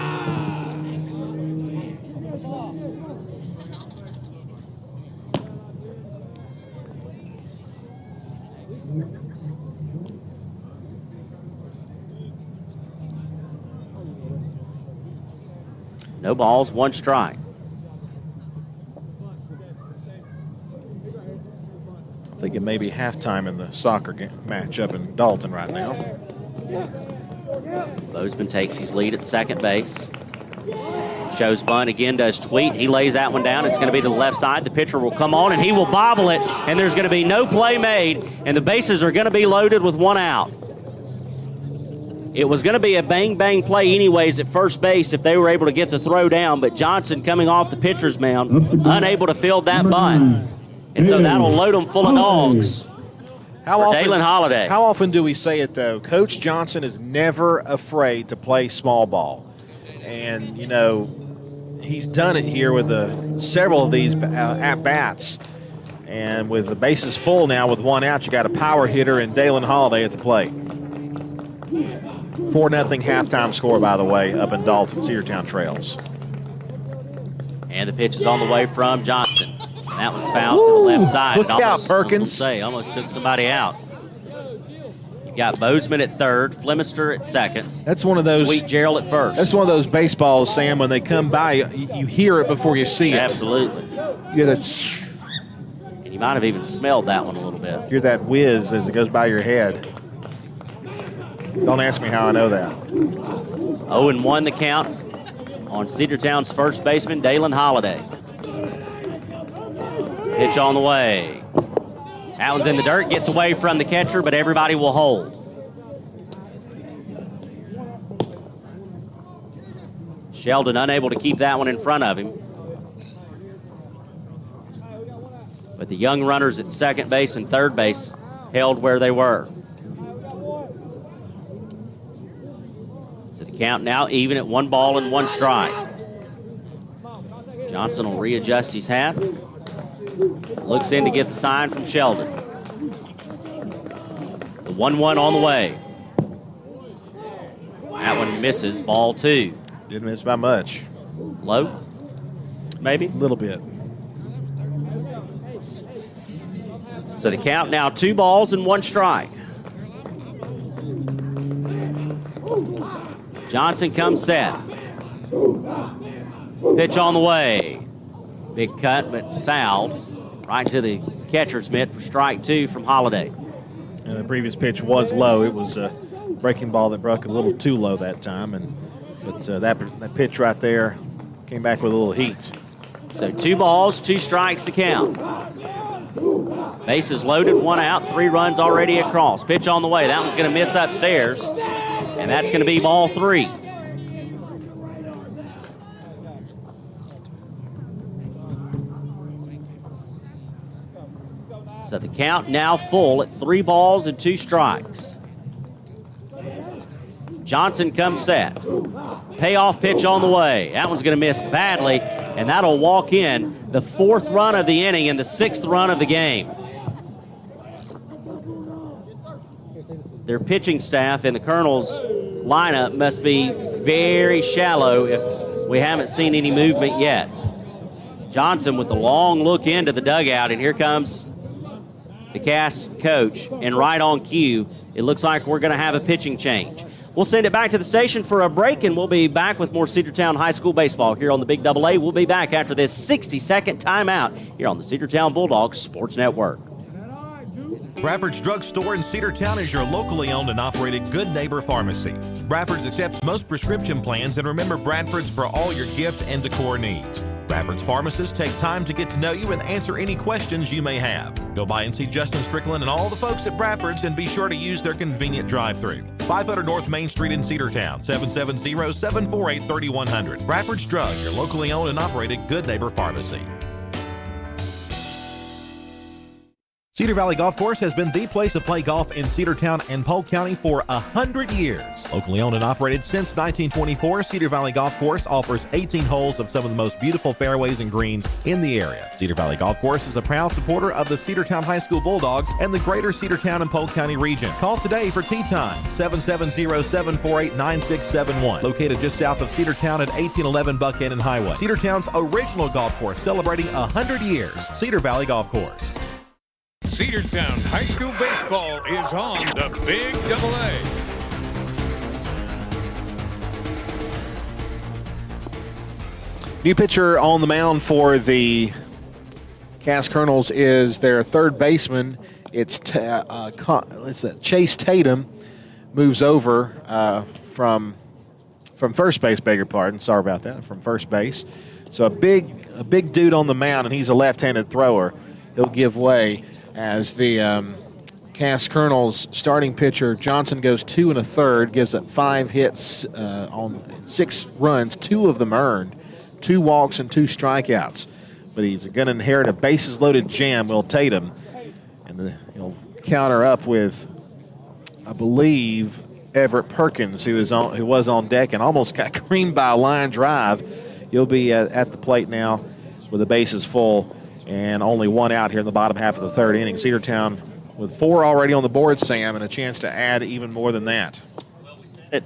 No balls, 1 strike. I think it may be halftime in the soccer match up in Dalton right now. Bozeman takes his lead at second base. Shows bunt again, does Tweet. He lays that one down. It's going to be to the left side. The pitcher will come on, and he will bobble it, and there's going to be no play made, and the bases are going to be loaded with 1 out. It was going to be a bang-bang play anyways at first base if they were able to get the throw down, but Johnson coming off the pitcher's mound, unable to field that bunt. And so that'll load them full of dogs for Dalen Holiday. How often do we say it, though? Coach Johnson is never afraid to play small ball. And, you know, he's done it here with several of these at-bats. And with the bases full now with 1 out, you got a power hitter and Dalen Holiday at the plate. 4-0 halftime score, by the way, up in Dalton. Cedartown trails. And the pitch is on the way from Johnson. And that one's fouled to the left side. Look out, Perkins. Almost took somebody out. You got Bozeman at third, Flemister at second. That's one of those. Tweet Gerald at first. That's one of those baseballs, Sam, when they come by, you hear it before you see it. Absolutely. You hear that. And you might have even smelled that one a little bit. Hear that whiz as it goes by your head. Don't ask me how I know that. 0-1 the count on Cedartown's first baseman, Dalen Holiday. Pitch on the way. That one's in the dirt, gets away from the catcher, but everybody will hold. Sheldon unable to keep that one in front of him. But the young runners at second base and third base held where they were. So the count now even at 1 ball and 1 strike. Johnson will readjust his hat. Looks in to get the sign from Sheldon. The 1-1 on the way. That one misses, ball 2. Didn't miss by much. Low, maybe? A little bit. So the count now 2 balls and 1 strike. Johnson comes set. Pitch on the way. Big cut, but fouled. Right to the catcher's mitt for strike 2 from Holiday. And the previous pitch was low. It was a breaking ball that broke a little too low that time. But that pitch right there came back with a little heat. So 2 balls, 2 strikes to count. Bases loaded, one out, 3 runs already across. Pitch on the way. That one's going to miss upstairs, and that's going to be ball 3. So the count now full at 3 balls and 2 strikes. Johnson comes set. Payoff pitch on the way. That one's going to miss badly, and that'll walk in the 4th run of the inning and the 6th run of the game. Their pitching staff in the Colonels lineup must be very shallow if we haven't seen any movement yet. Johnson with the long look into the dugout, and here comes the Cass coach, and right on cue, it looks like we're going to have a pitching change. We'll send it back to the station for a break, and we'll be back with more Cedartown High School baseball here on the Big AA. We'll be back after this 60-second timeout here on the Cedartown Bulldogs Sports Network. Bradford's Drug Store in Cedartown is your locally owned and operated Good Neighbor Pharmacy. Bradford's accepts most prescription plans, and remember Bradford's for all your gift and decor needs. Bradford's pharmacists take time to get to know you and answer any questions you may have. Go by and see Justin Strickland and all the folks at Bradford's, and be sure to use their convenient drive-thru. 500 North Main Street in Cedartown, 770-748-3100. Bradford's Drug, your locally owned and operated Good Neighbor Pharmacy. Cedar Valley Golf Course has been the place to play golf in Cedartown and Polk County for 100 years. Locally owned and operated since 1924, Cedar Valley Golf Course offers 18 holes of some of the most beautiful fairways and greens in the area. Cedar Valley Golf Course is a proud supporter of the Cedartown High School Bulldogs and the greater Cedartown and Polk County region. Call today for tee time, 770-748-9671. Located just south of Cedartown at 1811 Buckhannon Highway. Cedartown's original golf course, celebrating 100 years. Cedar Valley Golf Course. Cedartown High School baseball is on the Big AA. New pitcher on the mound for the Cass Colonels is their third baseman. It's Chase Tatum. Moves over from first base. Beg your pardon. Sorry about that. From first base. So a big dude on the mound, and he's a left-handed thrower. He'll give way as the Cass Colonels starting pitcher Johnson goes 2 1/3, gives up 5 hits on 6 runs, 2 of them earned, 2 walks and 2 strikeouts. But he's going to inherit a bases-loaded jam, Will Tatum, and he'll counter up with, I believe, Everett Perkins, who was on deck and almost got creamed by a line drive. He'll be at the plate now with the bases full. And only 1 out here in the bottom half of the 3rd inning. Cedartown with 4 already on the board, Sam, and a chance to add even more than that.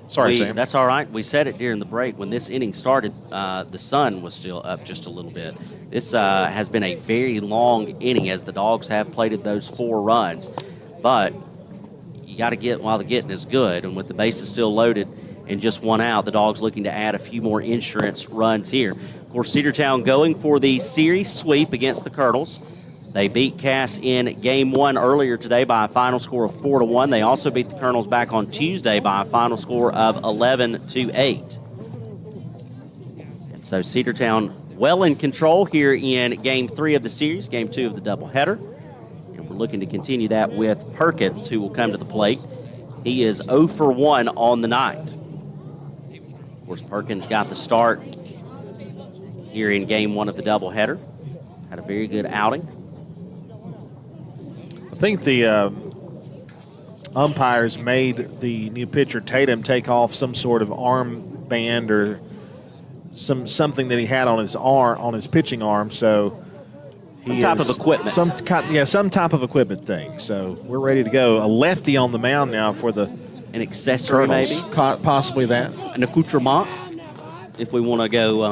Sorry, Sam. That's all right. We said it during the break. When this inning started, the sun was still up just a little bit. This has been a very long inning as the Dogs have plated those 4 runs. But you got to get while the getting is good. And with the bases still loaded and just 1 out, the Dogs looking to add a few more insurance runs here. Of course, Cedartown going for the series sweep against the Colonels. They beat Cass in Game 1 earlier today by a final score of 4-1. They also beat the Colonels back on Tuesday by a final score of 11-8. And so Cedartown well in control here in Game 3 of the series, Game 2 of the doubleheader. And we're looking to continue that with Perkins, who will come to the plate. He is 0 for 1 on the night. Of course, Perkins got the start here in Game 1 of the doubleheader. Had a very good outing. I think the umpires made the new pitcher Tatum take off some sort of arm band or something that he had on his arm, on his pitching arm. So some type of equipment. Some type of equipment thing. So we're ready to go. A lefty on the mound now for the an accessory, Colonels. maybe Possibly that. An accoutrement. If we want to go,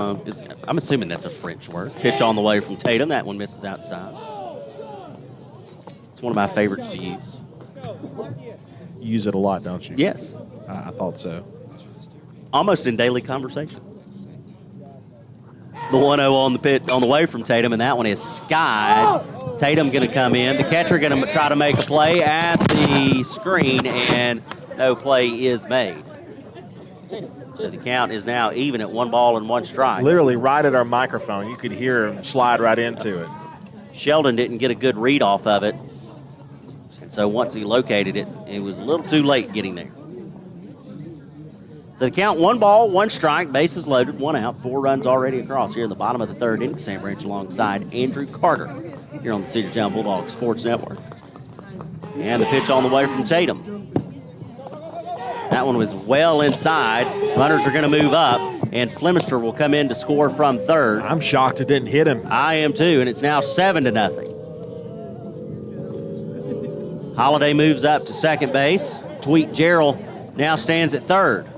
I'm assuming that's a French word. Pitch on the way from Tatum. That one misses outside. It's one of my favorites to use. You use it a lot, don't you? Yes. I thought so. Almost in daily conversation. The 1-0 on the pitch on the way from Tatum, and that one is skied. Tatum going to come in. The catcher going to try to make a play at the screen, and no play is made. So the count is now even at 1 ball and 1 strike. Literally right at our microphone. You could hear him slide right into it. Sheldon didn't get a good read off of it. And so once he located it, it was a little too late getting there. So the count, 1 ball, 1 strike, bases loaded, 1 out, 4 runs already across here in the bottom of the 3rd inning. Sam Branch alongside Andrew Carter here on the Cedartown Bulldogs Sports Network. And the pitch on the way from Tatum. That one was well inside. Runners are going to move up, and Flemister will come in to score from 3rd. I'm shocked it didn't hit him. I am too, and it's now 7-0. Holiday moves up to second base. Tweet Gerald now stands at 3rd.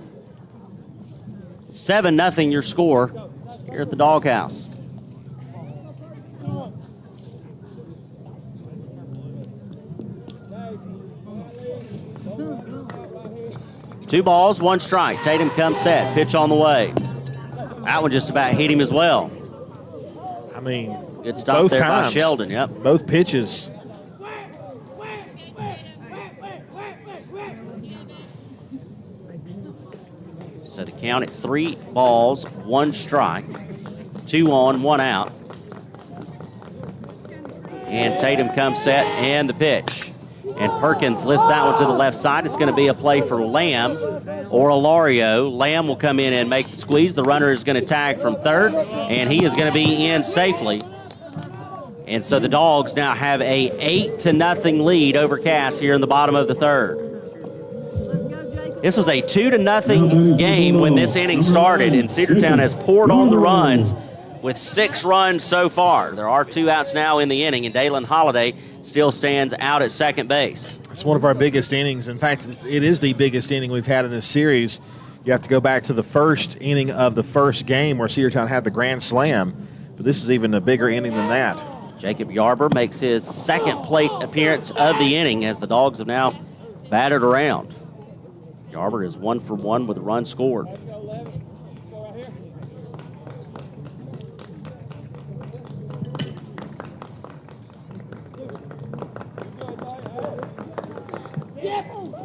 7-0 your score here at the Doghouse. Two balls, 1 strike. Tatum comes set. Pitch on the way. That one just about hit him as well. I mean, good stop both there times, by Sheldon. Yep. Both pitches. So the count at 3 balls, 1 strike, 2 on, 1 out. And Tatum comes set and the pitch. And Perkins lifts that one to the left side. It's going to be a play for Lamb or Alario. Lamb will come in and make the squeeze. The runner is going to tag from 3rd, and he is going to be in safely. And so the Dogs now have a 8-0 lead over Cass here in the bottom of the 3rd. This was a 2-0 game when this inning started, and Cedartown has poured on the runs with 6 runs so far. There are 2 outs now in the inning, and Dalen Holiday still stands out at second base. It's one of our biggest innings. In fact, it is the biggest inning we've had in this series. You have to go back to the first inning of the first game where Cedartown had the grand slam, but this is even a bigger inning than that. Jacob Yarber makes his 2nd plate appearance of the inning as the Dogs have now batted around. Yarber is 1 for 1 with a run scored.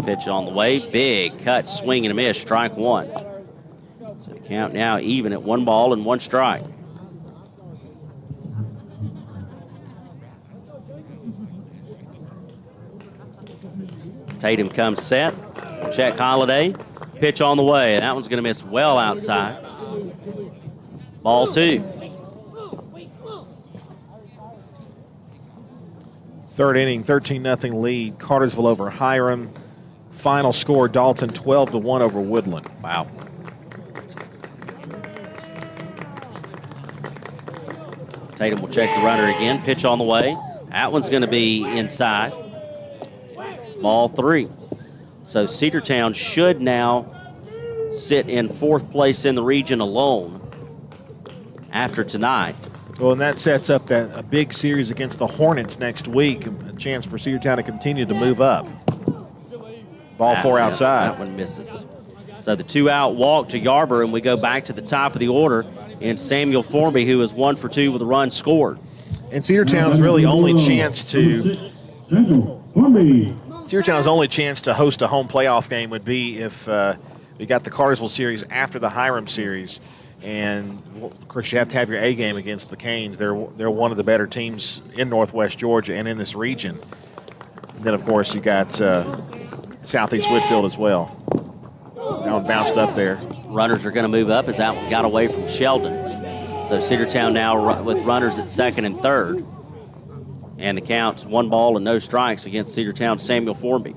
Pitch on the way, big cut, swing and a miss, strike 1. So the count now even at 1 ball and 1 strike. Tatum comes set, check Holiday, pitch on the way. That one's going to miss well outside. Ball 2. 3rd inning, 13-0 lead. Cartersville over Hiram. Final score, Dalton 12-1 over Woodland. Wow. Tatum will check the runner again. Pitch on the way. That one's going to be inside. Ball 3. So Cedartown should now sit in 4th place in the region alone after tonight. Well, and that sets up a big series against the Hornets next week, a chance for Cedartown to continue to move up. Ball 4 outside. That one misses. So the 2-out walk to Yarber, and we go back to the top of the order in Samuel Formby, who is 1 for 2 with a run scored. And Cedartown's really only chance to Cedartown's only chance to host a home playoff game would be if we got the Cartersville series after the Hiram series. And, of course, you have to have your A game against the Canes. They're one of the better teams in Northwest Georgia and in this region. And then, of course, you got Southeast Whitfield as well. That one bounced up there. Runners are going to move up as that one got away from Sheldon. So Cedartown now with runners at 2nd and 3rd. And the count's 1 ball and no strikes against Cedartown Samuel Formby.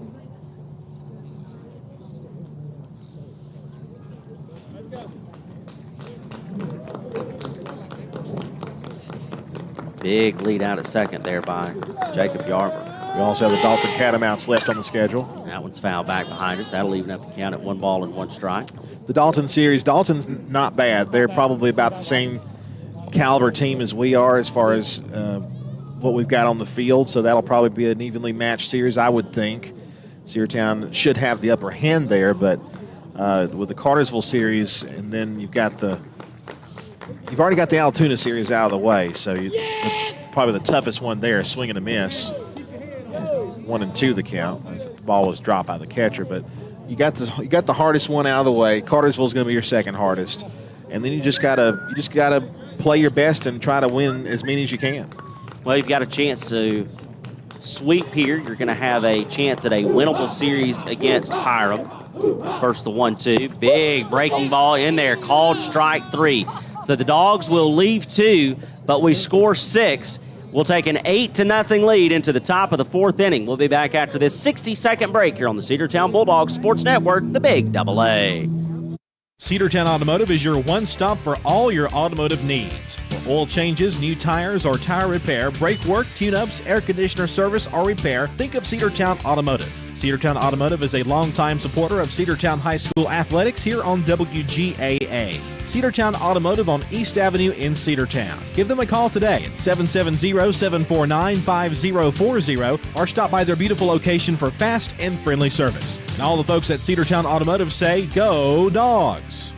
Big lead out at 2nd there by Jacob Yarber. We also have the Dalton Catamounts left on the schedule. That one's fouled back behind us. That'll even up the count at 1 ball and 1 strike. The Dalton series, Dalton's not bad. They're probably about the same caliber team as we are as far as what we've got on the field, so that'll probably be an evenly matched series, I would think. Cedartown should have the upper hand there, but with the Cartersville series, and then you've already got the Altoona series out of the way, so probably the toughest one there, swing and a miss. 1 and 2 the count as the ball was dropped by the catcher, but you got the hardest one out of the way. Cartersville's going to be your 2nd hardest, and then you just gotta play your best and try to win as many as you can. Well, you've got a chance to sweep here. You're going to have a chance at a winnable series against Hiram. First the 1-2. Big breaking ball in there. Called strike 3. So the Dogs will leave 2, but we score 6. We'll take an 8-0 lead into the top of the 4th inning. We'll be back after this 60-second break here on the Cedartown Bulldogs Sports Network, the Big Double A. Cedartown Automotive is your one-stop for all your automotive needs. For oil changes, new tires, or tire repair, brake work, tune-ups, air conditioner service, or repair, think of Cedartown Automotive. Cedartown Automotive is a longtime supporter of Cedartown High School athletics here on WGAA. Cedartown Automotive on East Avenue in Cedartown. Give them a call today at 770-749-5040 or stop by their beautiful location for fast and friendly service. And all the folks at Cedartown Automotive say, go Dogs!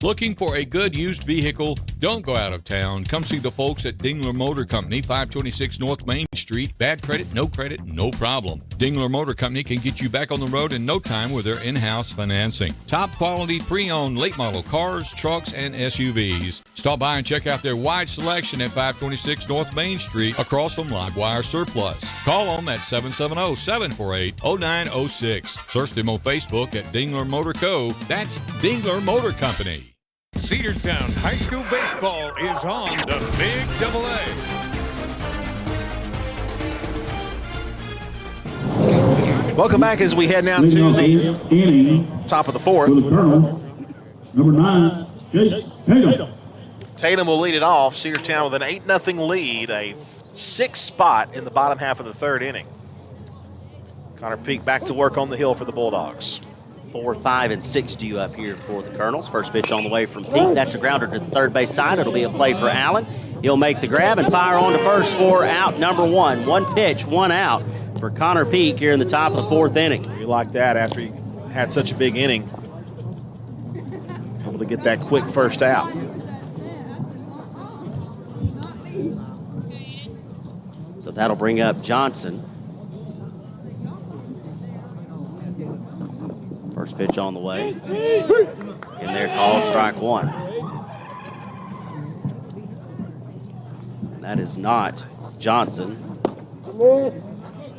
Looking for a good used vehicle? Don't go out of town. Come see the folks at Dingler Motor Company, 526 North Main Street. Bad credit, no problem. Dingler Motor Company can get you back on the road in no time with their in-house financing. Top quality pre-owned late model cars, trucks, and SUVs. Stop by and check out their wide selection at 526 North Main Street across from Livewire Surplus. Call them at 770-748-0906. Search them on Facebook at Dingler Motor Co. That's Dingler Motor Company. Cedartown High School baseball is on the Big Double A. Welcome back as we head now to the top of the 4th. For the Colonels, number 9, Chase Tatum. Tatum will lead it off. Cedartown with an 8-0 lead, a 6th spot in the bottom half of the 3rd inning. Connor Peak back to work on the hill for the Bulldogs. 4, 5, and 6 due up here for the Colonels. First pitch on the way from Pete. That's a grounder to the third base side. It'll be a play for Allen. He'll make the grab and fire on to first for out number 1. 1 pitch, 1 out for Connor Peak here in the top of the 4th inning. You like that after he had such a big inning. Able to get that quick first out. So that'll bring up Johnson. First pitch on the way. In there, called strike 1. That is not Johnson.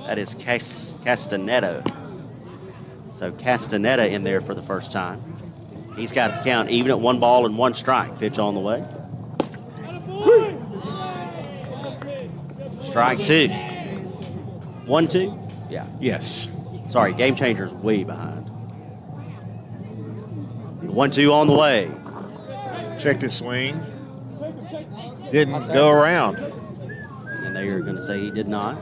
That is Castaneda. So Castaneda in there for the first time. He's got the count even at 1 ball and 1 strike. Pitch on the way. Strike 2. 1-2? Yeah. Yes. Sorry, game changer's way behind. 1-2 on the way. Checked his swing. Didn't go around. And they are going to say he did not.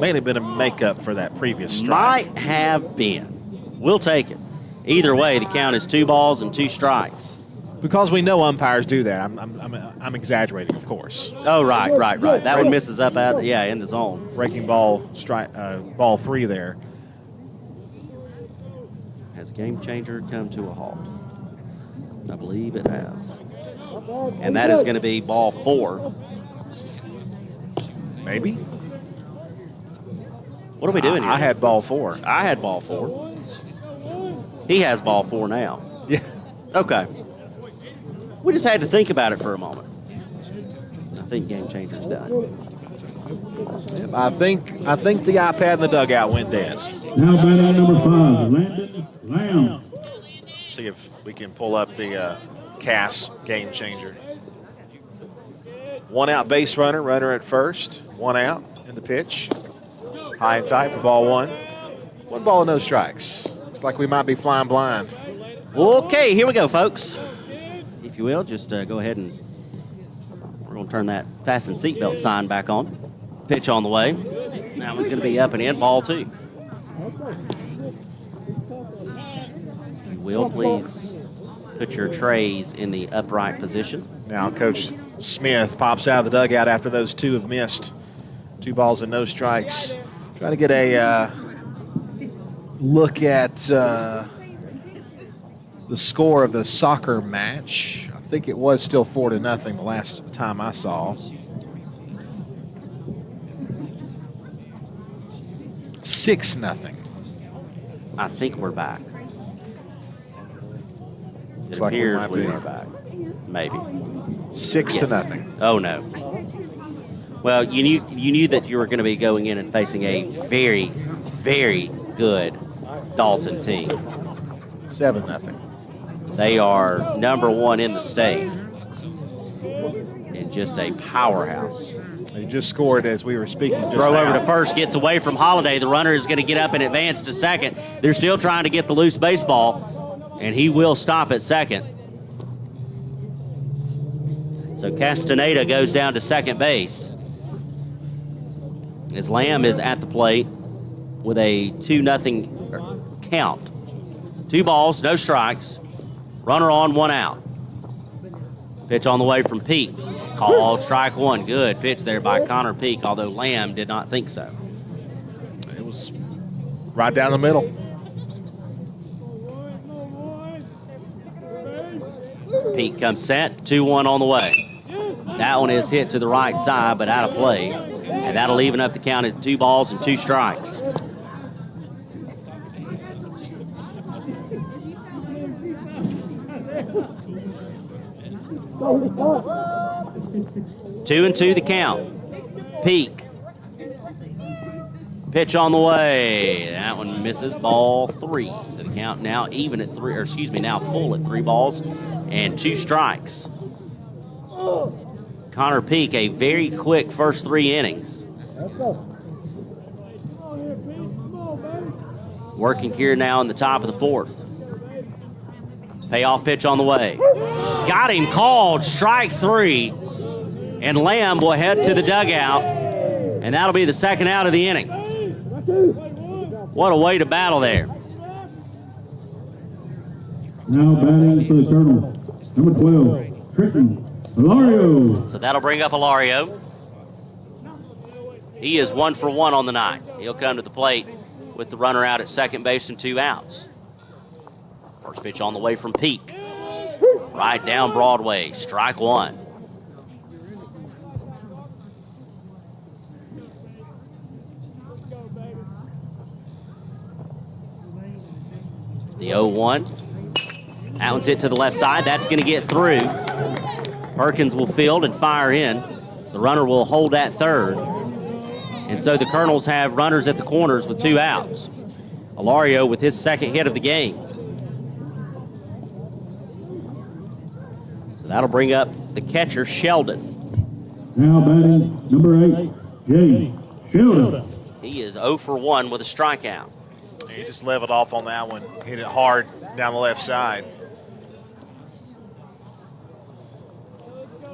May have been a makeup for that previous strike. Might have been. We'll take it. Either way, the count is 2 balls and 2 strikes. Because we know umpires do that. I'm exaggerating, of course. Oh, right. That one misses up out, in the zone. Breaking ball, strike, ball 3 there. Has game changer come to a halt? I believe it has. And that is going to be ball 4. Maybe. What are we doing here? I had ball 4. I had ball 4. He has ball 4 now. Yeah. Okay. We just had to think about it for a moment. I think game changer's done. Yep, I think the iPad in the dugout went dead. Now batting number 5, Landon Lamb. See if we can pull up the Cass game changer. 1 out base runner at first. 1 out in the pitch. High and tight for ball 1. 1 ball, no strikes. Looks like we might be flying blind. Okay, here we go, folks. If you will, just go ahead and we're going to turn that fasten seatbelt sign back on. Pitch on the way. That one's going to be up and in, ball 2. If you will, please put your trays in the upright position. Now Coach Smith pops out of the dugout after those 2 have missed. 2 balls and no strikes. Trying to get a look at the score of the soccer match. I think it was still 4-0 the last time I saw. 6-0. I think we're back. It like we appears might we be. are back. Maybe. 6-0. Oh, no. Well, you knew that you were going to be going in and facing a very, very good Dalton team. 7-0. They are #1 in the state and just a powerhouse. They just scored as we were speaking. Throw over to first, gets away from Holiday. The runner is going to get up and advance to second. They're still trying to get the loose baseball, and he will stop at second. So Castaneda goes down to second base. As Lamb is at the plate with a 2-0 count. 2 balls, no strikes. Runner on, 1 out. Pitch on the way from Peak. Called strike 1. Good pitch there by Connor Peak, although Lamb did not think so. It was right down the middle. Peak comes set, 2-1 on the way. That one is hit to the right side, but out of play. And that'll even up the count at 2 balls and 2 strikes. Two and 2 the count. Peak. Pitch on the way. That one misses, ball 3. So the count now even at 3, or excuse me, now full at 3 balls and 2 strikes. Connor Peak, a very quick first 3 innings. Working here now in the top of the 4th. Payoff pitch on the way. Got him called, strike 3. And Lamb will head to the dugout, and that'll be the second out of the inning. What a way to battle there. Now batting for the Colonel, number 12, Trenton Hilario. So that'll bring up Hilario. He is 1 for 1 on the night. He'll come to the plate with the runner out at second base and 2 outs. First pitch on the way from Peak. Right down Broadway, strike 1. The 0-1. That one's hit to the left side. That's going to get through. Perkins will field and fire in. The runner will hold at third. And so the Colonels have runners at the corners with 2 outs. Hilario with his second hit of the game. So that'll bring up the catcher, Sheldon. Now batting number 8, Jay Sheldon. He is 0 for 1 with a strikeout. He just leveled off on that one. Hit it hard down the left side.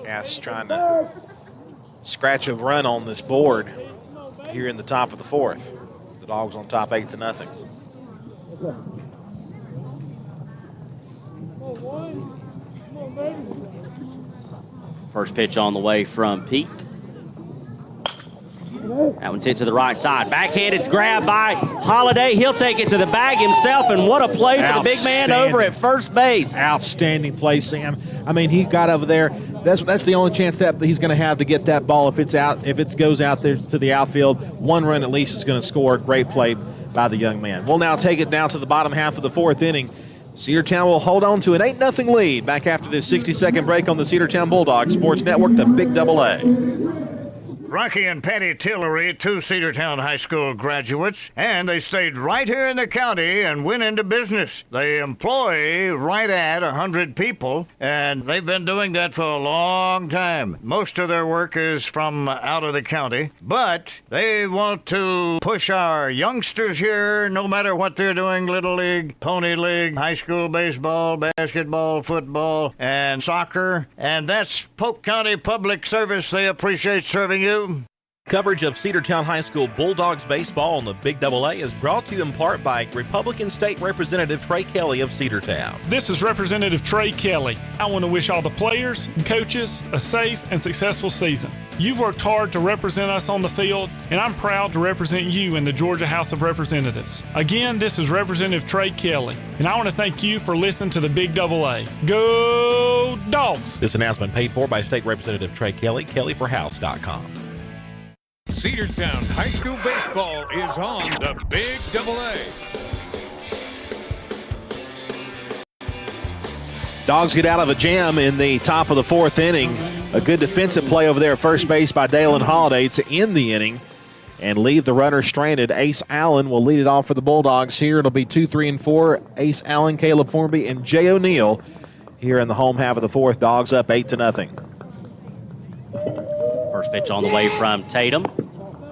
Cass trying to scratch a run on this board here in the top of the 4th. The Dogs on top 8-0. First pitch on the way from Pete. That one's hit to the right side. Backhanded grab by Holiday. He'll take it to the bag himself, and what a play for the big man over at first base. Outstanding play, Sam. I mean, he got over there. That's the only chance that he's going to have to get that ball if it goes out there to the outfield. 1 run at least is going to score. Great play by the young man. We'll now take it down to the bottom half of the 4th inning. Cedartown will hold on to an 8-0 lead. Back after this 60-second break on the Cedartown Bulldogs Sports Network, the Big Double A. Rocky and Patty Tillery, 2 Cedartown High School graduates, and they stayed right here in the county and went into business. They employ right at 100 people, and they've been doing that for a long time. Most of their work is from out of the county, but they want to push our youngsters here, no matter what they're doing, Little League, Pony League, high school baseball, basketball, football, and soccer, and that's Polk County Public Service. They appreciate serving you. Coverage of Cedartown High School Bulldogs baseball on the Big Double A is brought to you in part by Republican State Representative Trey Kelly of Cedartown. This is Representative Trey Kelly. I want to wish all the players and coaches a safe and successful season. You've worked hard to represent us on the field, and I'm proud to represent you in the Georgia House of Representatives. Again, this is Representative Trey Kelly, and I want to thank you for listening to the Big Double A. Go Dogs! This announcement paid for by State Representative Trey Kelly, kellyforhouse.com. Cedartown High School baseball is on the Big Double A. Dogs get out of a jam in the top of the fourth inning. A good defensive play over there at first base by Dalen Holiday to end the inning and leave the runner stranded. Ace Allen will lead it off for the Bulldogs here. It'll be 2, 3, and 4. Ace Allen, Caleb Formby, and Jay O'Neill here in the home half of the fourth. Dogs up 8-0. First pitch on the way from Tatum.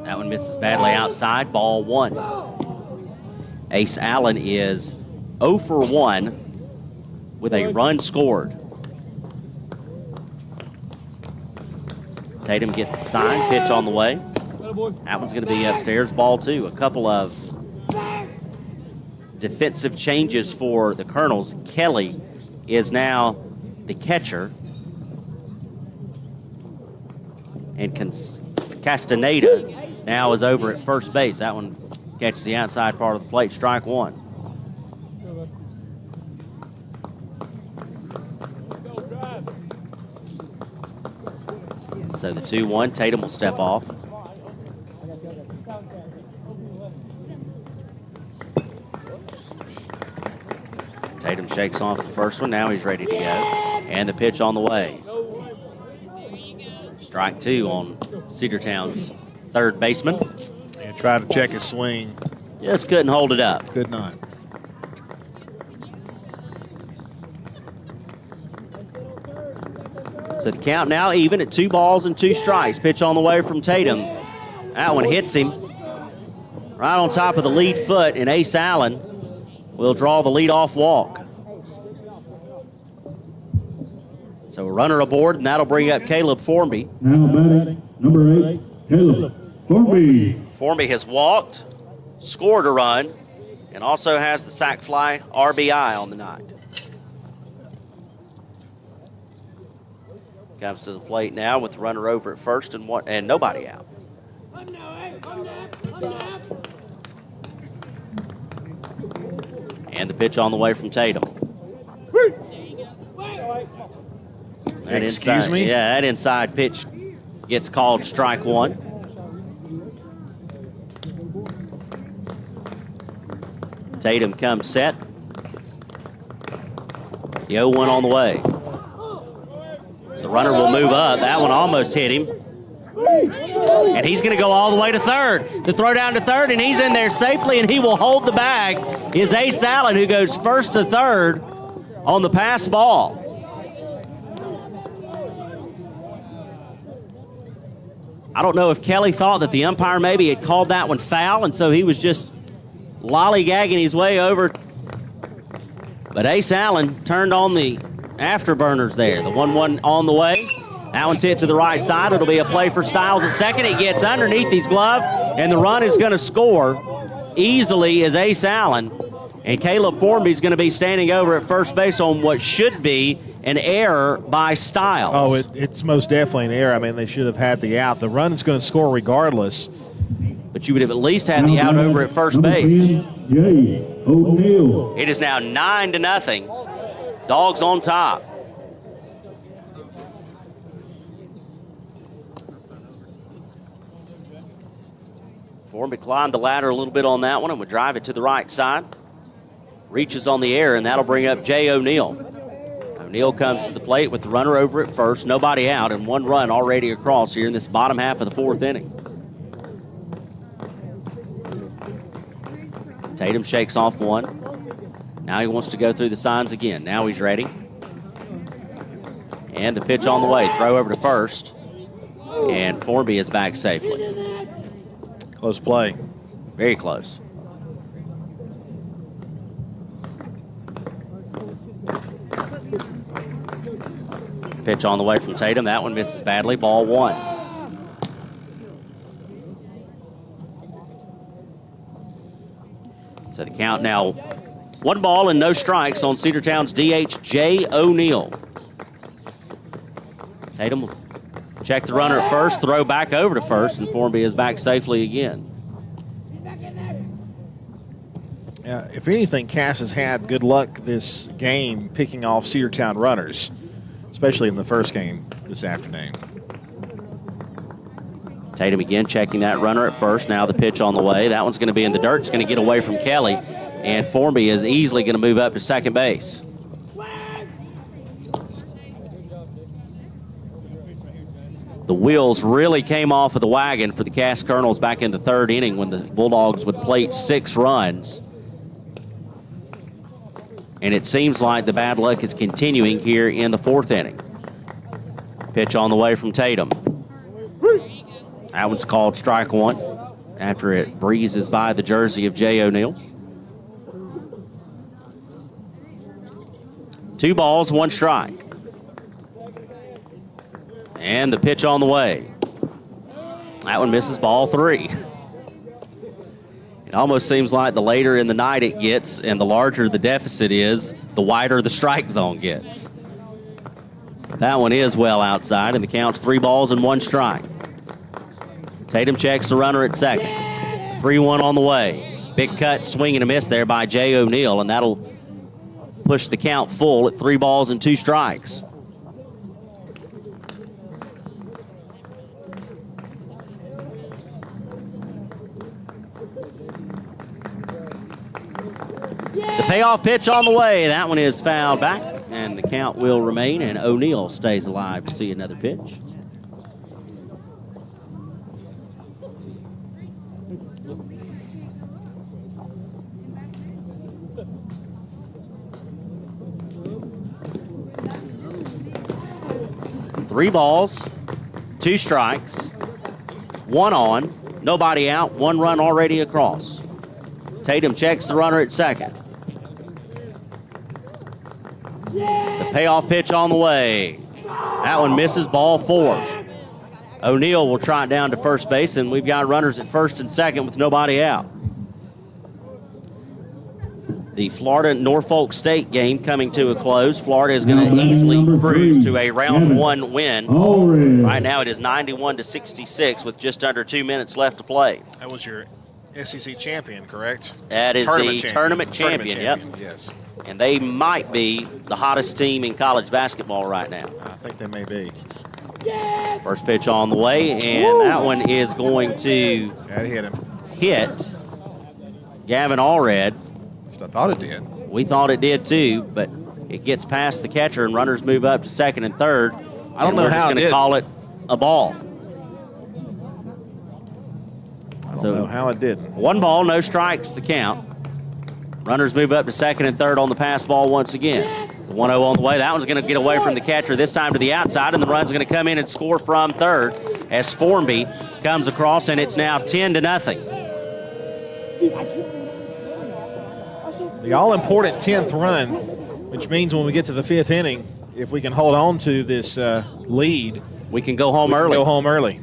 That one misses badly outside. Ball 1. Ace Allen is 0 for 1 with a run scored. Tatum gets the sign. Pitch on the way. That one's going to be upstairs. Ball 2. A couple of defensive changes for the Colonels. Kelly is now the catcher. And Castaneda now is over at first base. That one catches the outside part of the plate. Strike 1. So the 2-1. Tatum will step off. Tatum shakes off the first one. Now he's ready to go. And the pitch on the way. Strike 2 on Cedartown's third baseman. And try to check his swing. Just couldn't hold it up. Could not. So the count now even at 2 balls and 2 strikes. Pitch on the way from Tatum. That one hits him right on top of the lead foot, and Ace Allen will draw the leadoff walk. So a runner aboard, and that'll bring up Caleb Formby. Now batting, number 8, Caleb Formby. Formby has walked, scored a run, and also has the sac fly RBI on the night. Comes to the plate now with the runner over at first and nobody out. And the pitch on the way from Tatum. Excuse me? Yeah, that inside pitch gets called strike 1. Tatum comes set. The 0-1 on the way. The runner will move up. That one almost hit him. And he's going to go all the way to third. The throw down to third, and he's in there safely, and he will hold the bag. Is Ace Allen, who goes first to third on the pass ball. I don't know if Kelly thought that the umpire maybe had called that one foul, and so he was just lollygagging his way over. But Ace Allen turned on the afterburners there. The 1-1 on the way. That one's hit to the right side. It'll be a play for Stiles at second. He gets underneath his glove, and the run is going to score easily as Ace Allen. And Caleb Formby's going to be standing over at first base on what should be an error by Stiles. Oh, it's most definitely an error. I mean, they should have had the out. The run is going to score regardless. But you would have at least had the out over at first base. 10, Jay O'Neill. It is now 9-0. Dogs on top. Formby climbed the ladder a little bit on that one and would drive it to the right side. Reaches on the air, and that'll bring up Jay O'Neill. O'Neill comes to the plate with the runner over at first. Nobody out, and 1 run already across here in this bottom half of the fourth inning. Tatum shakes off one. Now he wants to go through the signs again. Now he's ready. And the pitch on the way. Throw over to first. And Formby is back safely. Close play. Very close. Pitch on the way from Tatum. That one misses badly. Ball 1. So the count now 1 ball and no strikes on Cedartown's DH, Jay O'Neill. Tatum will check the runner at first, throw back over to first, and Formby is back safely again. If anything, Cass has had good luck this game picking off Cedartown runners, especially in the first game this afternoon. Tatum again checking that runner at first. Now the pitch on the way. That one's going to be in the dirt. It's going to get away from Kelly, and Formby is easily going to move up to second base. The wheels really came off of the wagon for the Cass Colonels back in the third inning when the Bulldogs would plate 6 runs. And it seems like the bad luck is continuing here in the fourth inning. Pitch on the way from Tatum. That one's called strike one after it breezes by the jersey of Jay O'Neill. 2 balls, 1 strike. And the pitch on the way. That one misses, ball 3. It almost seems like the later in the night it gets and the larger the deficit is, the wider the strike zone gets. That one is well outside, and the count's 3 balls and 1 strike. Tatum checks the runner at second. 3-1 on the way. Big cut, swing and a miss there by Jay O'Neill, and that'll push the count full at 3 balls and 2 strikes. The payoff pitch on the way. That one is fouled back, and the count will remain, and O'Neill stays alive to see another pitch. Three balls, 2 strikes, 1 on, nobody out, 1 run already across. Tatum checks the runner at second. The payoff pitch on the way. That one misses, ball 4. O'Neill will trot down to first base, and we've got runners at first and second with nobody out. The Florida-Norfolk State game coming to a close. Florida is going to easily cruise to a round 1 win. Right now it is 91-66 with just under 2 minutes left to play. That was your SEC champion, correct? That is the tournament champion, yep. Yes. And they might be the hottest team in college basketball right now. I think they may be. First pitch on the way, and that one is going to hit Gavin Allred. I thought it did. We thought it did too, but it gets past the catcher and runners move up to second and third. I don't know how we're just going to call it a ball. I don't know how it did. 1 ball, no strikes, the count. Runners move up to second and third on the pass ball once again. The 1-0 on the way. That one's going to get away from the catcher, this time to the outside, and the run's going to come in and score from third as Formby comes across, and it's now 10-0. The all-important 10th run, which means when we get to the 5th inning, if we can hold on to this lead, we can go home early. Go home early.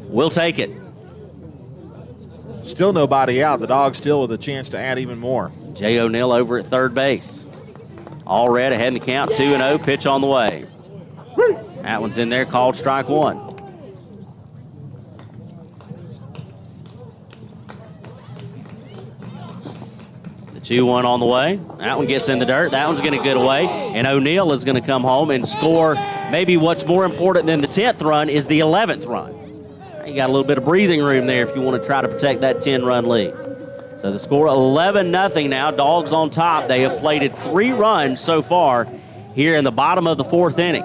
We'll take it. Still nobody out. The Dogs still with a chance to add even more. Jay O'Neill over at third base. Allred ahead in the count, 2-0, pitch on the way. That one's in there, called strike 1. The 2-1 on the way. That one gets in the dirt. That one's going to get away, and O'Neill is going to come home and score. Maybe what's more important than the 10th run is the 11th run. You got a little bit of breathing room there if you want to try to protect that 10-run lead. So the score 11-0 now. Dogs on top. They have plated 3 runs so far here in the bottom of the 4th inning.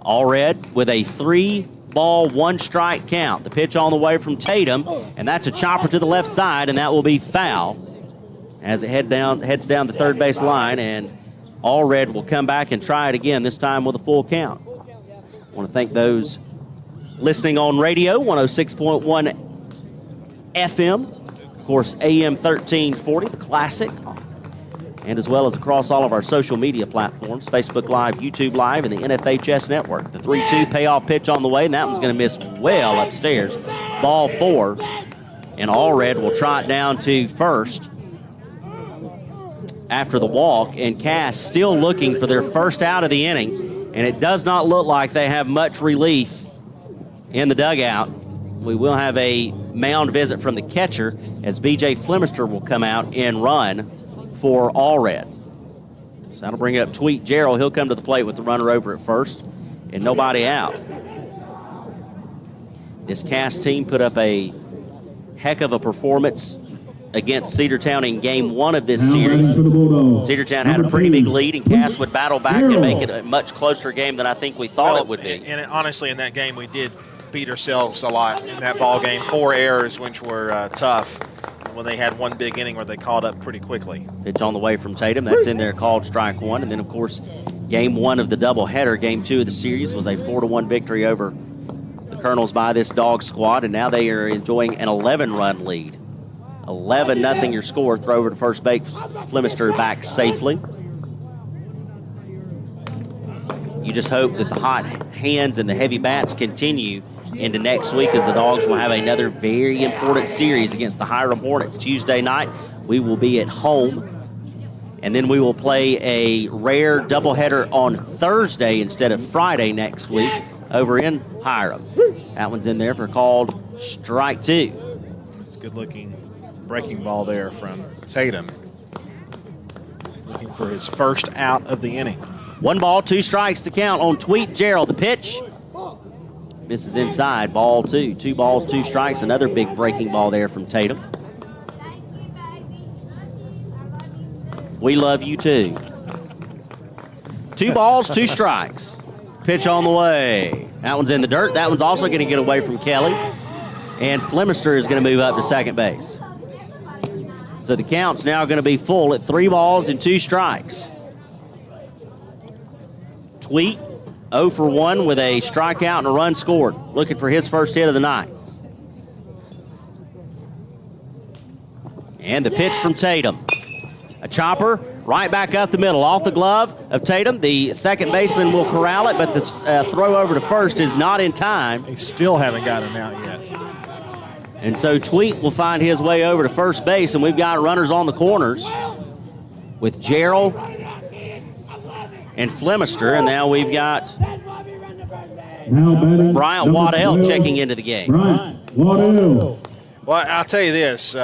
Allred with a 3-ball, 1-strike count. The pitch on the way from Tatum, and that's a chopper to the left side, and that will be foul as it heads down the third base line, and Allred will come back and try it again, this time with a full count. I want to thank those listening on radio, 106.1 FM, of course, AM 1340, the classic, and as well as across all of our social media platforms, Facebook Live, YouTube Live, and the NFHS Network. The 3-2 payoff pitch on the way, and that one's going to miss well upstairs. Ball 4, and Allred will trot down to first after the walk, and Cass still looking for their first out of the inning, and it does not look like they have much relief in the dugout. We will have a mound visit from the catcher as B.J. Flemister will come out and run for Allred. So that'll bring up Tweet Gerald. He'll come to the plate with the runner over at first and nobody out. This Cass team put up a heck of a performance against Cedartown in game 1 of this Now series. batting for the Bulldogs. Cedartown had a Number pretty 2, big lead, and Cass would battle back and make it Gerald. a much closer game than I think we thought it would be. And honestly, in that game, we did beat ourselves a lot in that ball game. 4 errors, which were tough when they had one big inning where they called up pretty quickly. Pitch on the way from Tatum. That's in there, called strike 1. And then, of course, game 1 of the doubleheader, game 2 of the series, was a 4-1 victory over the Colonels by this dog squad, and now they are enjoying an 11-run lead. 11-0 your score. Throw over to first base. Flemister back safely. You just hope that the hot hands and the heavy bats continue into next week, as the Dogs will have another very important series against the Hiram Hornets. Tuesday night, we will be at home, and then we will play a rare doubleheader on Thursday instead of Friday next week over in Hiram. That one's in there for called strike 2. It's a good-looking breaking ball there from Tatum. Looking for his first out of the inning. 1 ball, 2 strikes to count on Tweet Gerald. The pitch misses inside, ball 2. 2 balls, 2 strikes. Another big breaking ball there from Tatum. We love you too. 2 balls, 2 strikes. Pitch on the way. That one's in the dirt. That one's also going to get away from Kelly. And Flemister is going to move up to second base. So the count's now going to be full at 3 balls and 2 strikes. Tweet 0 for 1 with a strikeout and a run scored. Looking for his first hit of the night. And the pitch from Tatum. A chopper right back up the middle, off the glove of Tatum. The second baseman will corral it, but the throw over to first is not in time. They still haven't gotten him out yet. And so Tweet will find his way over to first base, and we've got runners on the corners with Gerald and Flemister, and now we've got Bryant Waddell checking into the game. Bryant Waddell. Well, I'll tell you this.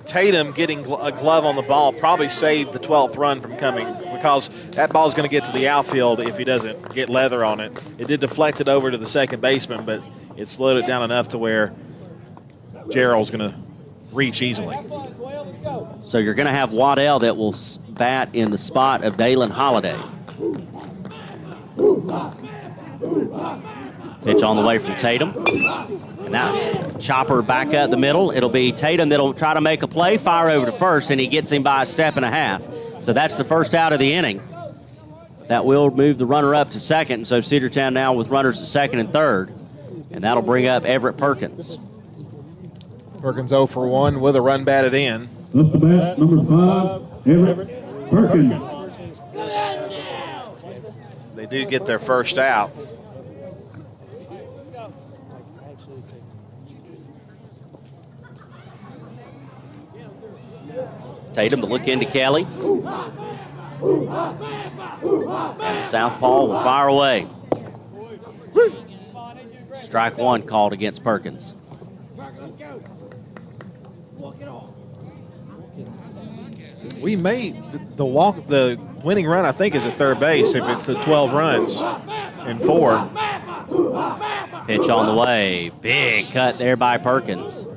Tatum getting a glove on the ball probably saved the 12th run from coming, because that ball's going to get to the outfield if he doesn't get leather on it. It did deflect it over to the second baseman, but it slowed it down enough to where Gerald's going to reach easily. So you're going to have Waddell that will bat in the spot of Dalen Holiday. Pitch on the way from Tatum. And now chopper back up the middle. It'll be Tatum that'll try to make a play, fire over to first, and he gets him by a step and a half. So that's the first out of the inning. That will move the runner up to second. So Cedartown now with runners at second and third. And that'll bring up Everett Perkins. Perkins 0 for 1 with a run batted in. Up the bat, number 5, Everett Perkins. They do get their first out. Tatum to look into Kelly. And the southpaw will fire away. Strike 1 called against Perkins. We made the winning run, I think, is at third base if it's the 12 runs in 4. Pitch on the way. Big cut there by Perkins.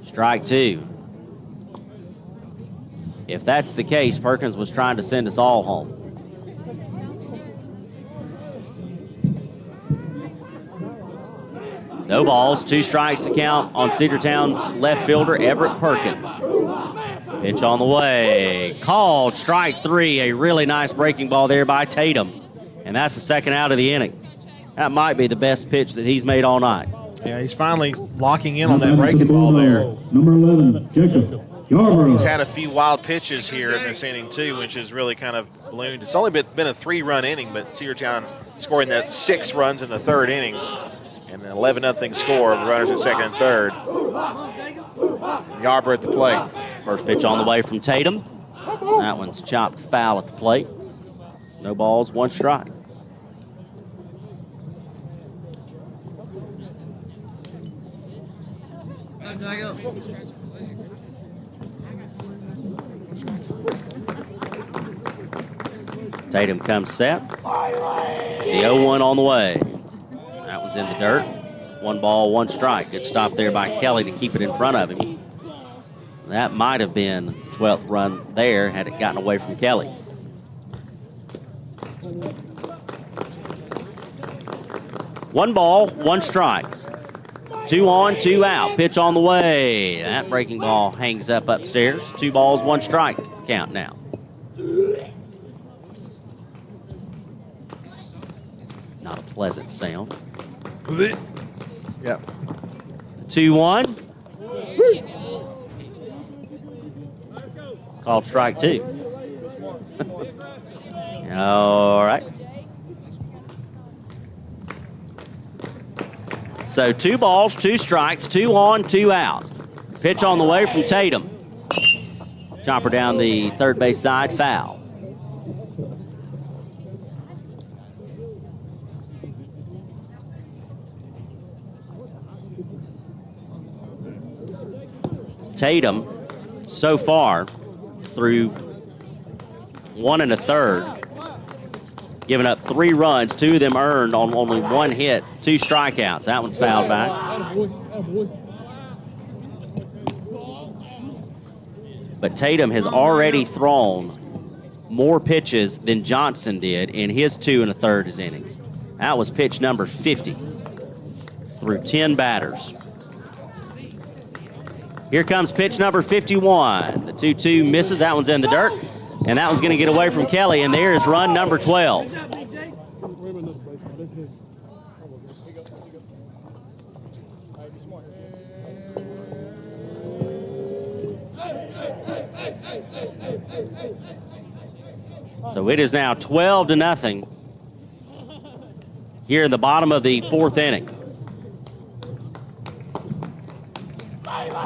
Strike 2. If that's the case, Perkins was trying to send us all home. No balls, 2 strikes to count on Cedartown's left fielder, Everett Perkins. Pitch on the way. Called strike 3. A really nice breaking ball there by Tatum. And that's the second out of the inning. That might be the best pitch that he's made all night. Yeah, he's finally locking in on that breaking ball there. Number 11, Jacob Yarborough. He's had a few wild pitches here in this inning, too, which has really kind of ballooned. It's only been a 3-run inning, but Cedartown scoring that 6 runs in the third inning and an 11-0 score of runners at second and third. Yarborough at the plate. First pitch on the way from Tatum. That one's chopped foul at the plate. No balls, 1 strike. Tatum comes set. The 0-1 on the way. That one's in the dirt. 1 ball, 1 strike. Good stop there by Kelly to keep it in front of him. That might have been the 12th run there had it gotten away from Kelly. One ball, one strike. 2 on, 2 out. Pitch on the way. That breaking ball hangs up upstairs. 2 balls, 1 strike count now. Not a pleasant sound. Yep. 2-1. Called strike 2. All right. So 2 balls, 2 strikes, 2 on, 2 out. Pitch on the way from Tatum. Chopper down the third base side, foul. Tatum, so far, through 1 1/3, giving up 3 runs, 2 of them earned on only 1 hit, 2 strikeouts. That one's fouled back. But Tatum has already thrown more pitches than Johnson did in his 2 1/3 innings. That was pitch number 50 through 10 batters. Here comes pitch number 51. The 2-2 misses. That one's in the dirt. And that one's going to get away from Kelly. And there is run number 12. So it is now 12-0 here in the bottom of the 4th inning.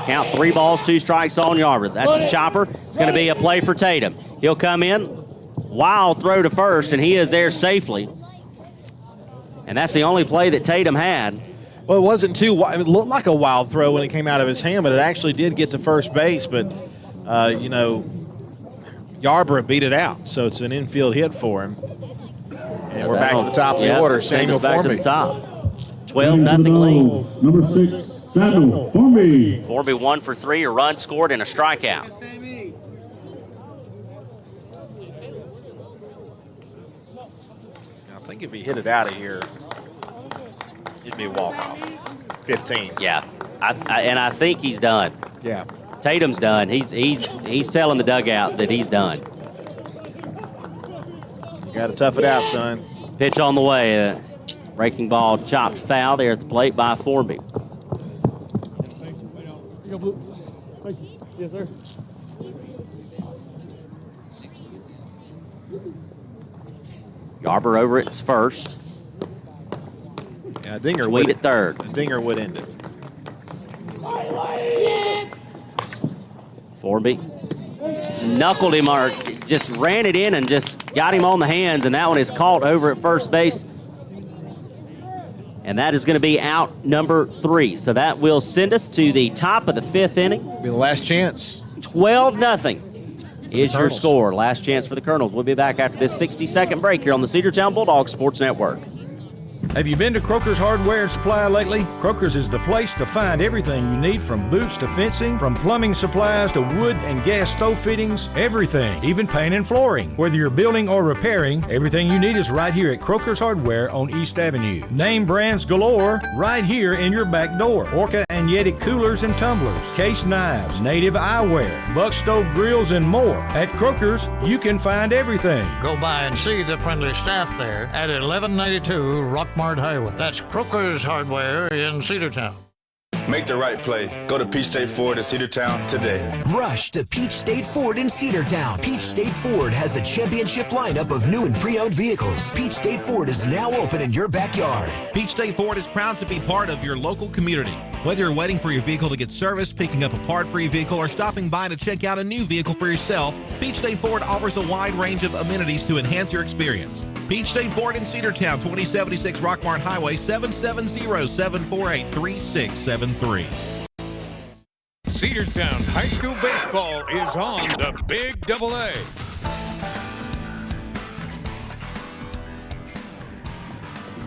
Count 3 balls, 2 strikes on Yarborough. That's a chopper. It's going to be a play for Tatum. He'll come in, wild throw to first, and he is there safely. And that's the only play that Tatum had. Well, it wasn't too wild. It looked like a wild throw when it came out of his hand, but it actually did get to first base. But, Yarborough beat it out, so it's an infield hit for him. And we're back to the top of the order. Samuel back Formby. to the top. 12-0 lead. Number 6, Samuel Formby. Formby 1 for 3, a run scored and a strikeout. I think if he hit it out of here, it'd be a walk-off. 15. Yeah, I think he's done. Yeah. Tatum's done. He's telling the dugout that he's done. You got to tough it out, son. Pitch on the way. Breaking ball chopped foul there at the plate by Formby. Yes, sir. Yarborough over at first. Yeah, Dinger Tweed at third. Dinger would end it. Formby knuckled him or just ran it in and just got him on the hands, and that one is caught over at first base. And that is going to be out number 3. So that will send us to the top of the 5th inning. Be the last chance. 12-0 is your score. Last chance for the Colonels. We'll be back after this 60-second break here on the Cedartown Bulldogs Sports Network. Have you been to Croker's Hardware and Supply lately? Croker's is the place to find everything you need, from boots to fencing, from plumbing supplies to wood and gas stove fittings, everything, even paint and flooring. Whether you're building or repairing, everything you need is right here at Croker's Hardware on East Avenue. Name brands galore right here in your back door. Orca and Yeti coolers and tumblers, case knives, native eyewear, buck stove grills, and more. At Croker's, you can find everything. Go by and see the friendly staff there at 1192 Rockmart Highway. That's Croker's Hardware in Cedartown. Make the right play. Go to Peach State Ford in Cedartown today. Rush to Peach State Ford in Cedartown. Peach State Ford has a championship lineup of new and pre-owned vehicles. Peach State Ford is now open in your backyard. Peach State Ford is proud to be part of your local community. Whether you're waiting for your vehicle to get serviced, picking up a part for your vehicle, or stopping by to check out a new vehicle for yourself, Peach State Ford offers a wide range of amenities to enhance your experience. Peach State Ford in Cedartown, 2076 Rockmart Highway, 770-748-3673. Cedartown High School Baseball is on the Big Double A.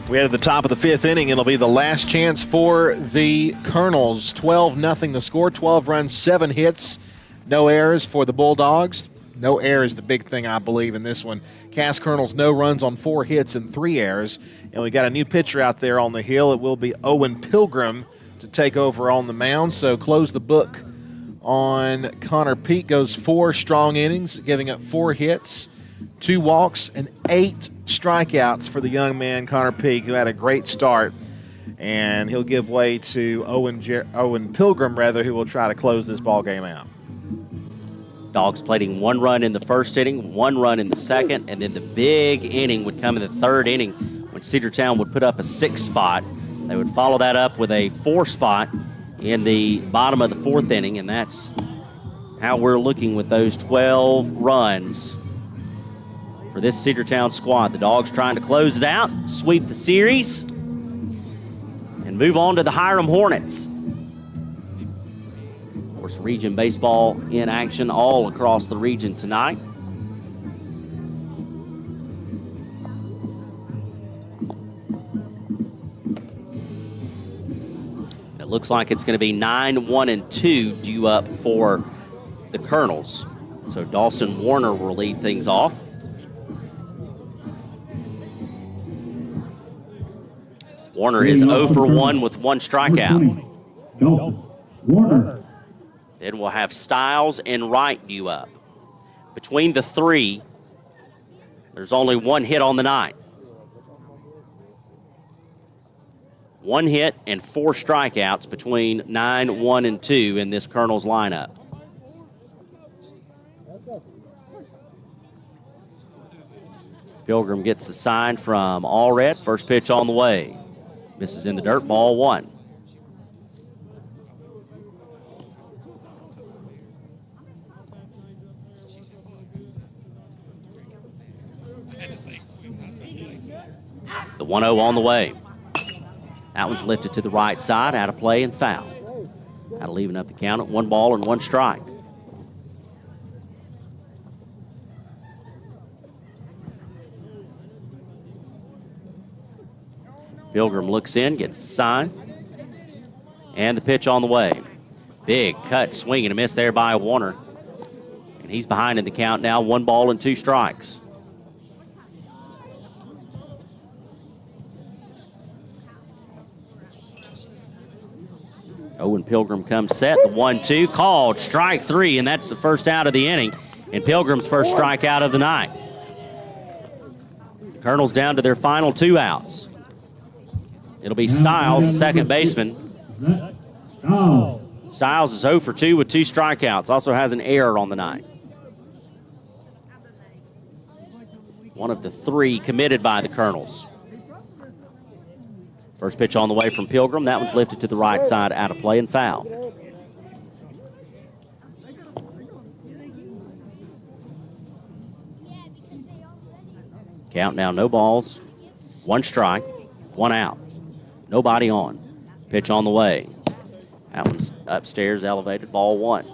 We head to the top of the 5th inning. It'll be the last chance for the Colonels. 12-0 the score, 12 runs, 7 hits, No errors for the Bulldogs. No error is the big thing, I believe, in this one. Cass Colonels, no runs on 4 hits and 3 errors. And we got a new pitcher out there on the hill. It will be Owen Pilgrim to take over on the mound. So close the book on Connor Peak. Goes 4 strong innings, giving up 4 hits, 2 walks, and 8 strikeouts for the young man, Connor Peak, who had a great start. And he'll give way to Owen Pilgrim, who will try to close this ball game out. Dogs plating 1 run in the first inning, 1 run in the second, and then the big inning would come in the third inning when Cedartown would put up a 6 spot. They would follow that up with a 4 spot in the bottom of the 4th inning, and that's how we're looking with those 12 runs for this Cedartown squad. The Dogs trying to close it out, sweep the series, and move on to the Hiram Hornets. Of course, region baseball in action all across the region tonight. It looks like it's going to be 9-1-2 due up for the Colonels. So Dawson Warner will lead things off. Warner is 0 for 1 with 1 strikeout. Dawson Warner. Then we'll have Stiles and Wright due up. Between the 3, there's only 1 hit on the night. 1 hit and 4 strikeouts between 9, 1, and 2 in this Colonels lineup. Pilgrim gets the sign from Allred. First pitch on the way. Misses in the dirt, ball 1. The 1-0 on the way. That one's lifted to the right side, out of play and foul. That'll even up the count at 1 ball and 1 strike. Pilgrim looks in, gets the sign, and the pitch on the way. Big cut, swing and a miss there by Warner. And he's behind in the count now, 1 ball and 2 strikes. Owen Pilgrim comes set, the 1-2 called, strike 3, and that's the first out of the inning, and Pilgrim's first strikeout of the night. Colonels down to their final 2 outs. It'll be Stiles, the second baseman. Stiles is 0 for 2 with 2 strikeouts. Also has an error on the night. One of the 3 committed by the Colonels. First pitch on the way from Pilgrim. That one's lifted to the right side, out of play and foul. Count now, no balls, 1 strike, 1 out. Nobody on. Pitch on the way. That one's upstairs, elevated, ball 1.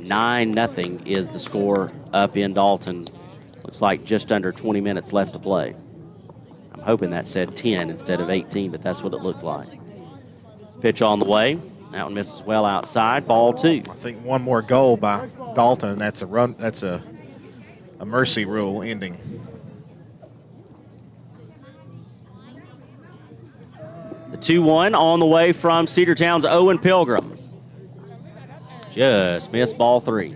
(9-0) is the score up in Dalton. Looks like just under 20 minutes left to play. I'm hoping that said 10 instead of 18, but that's what it looked like. Pitch on the way. That one misses well outside. Ball 2. I think 1 more goal by Dalton. That's a run. That's a mercy rule ending. The 2-1 on the way from Cedartown's Owen Pilgrim. Just missed ball 3.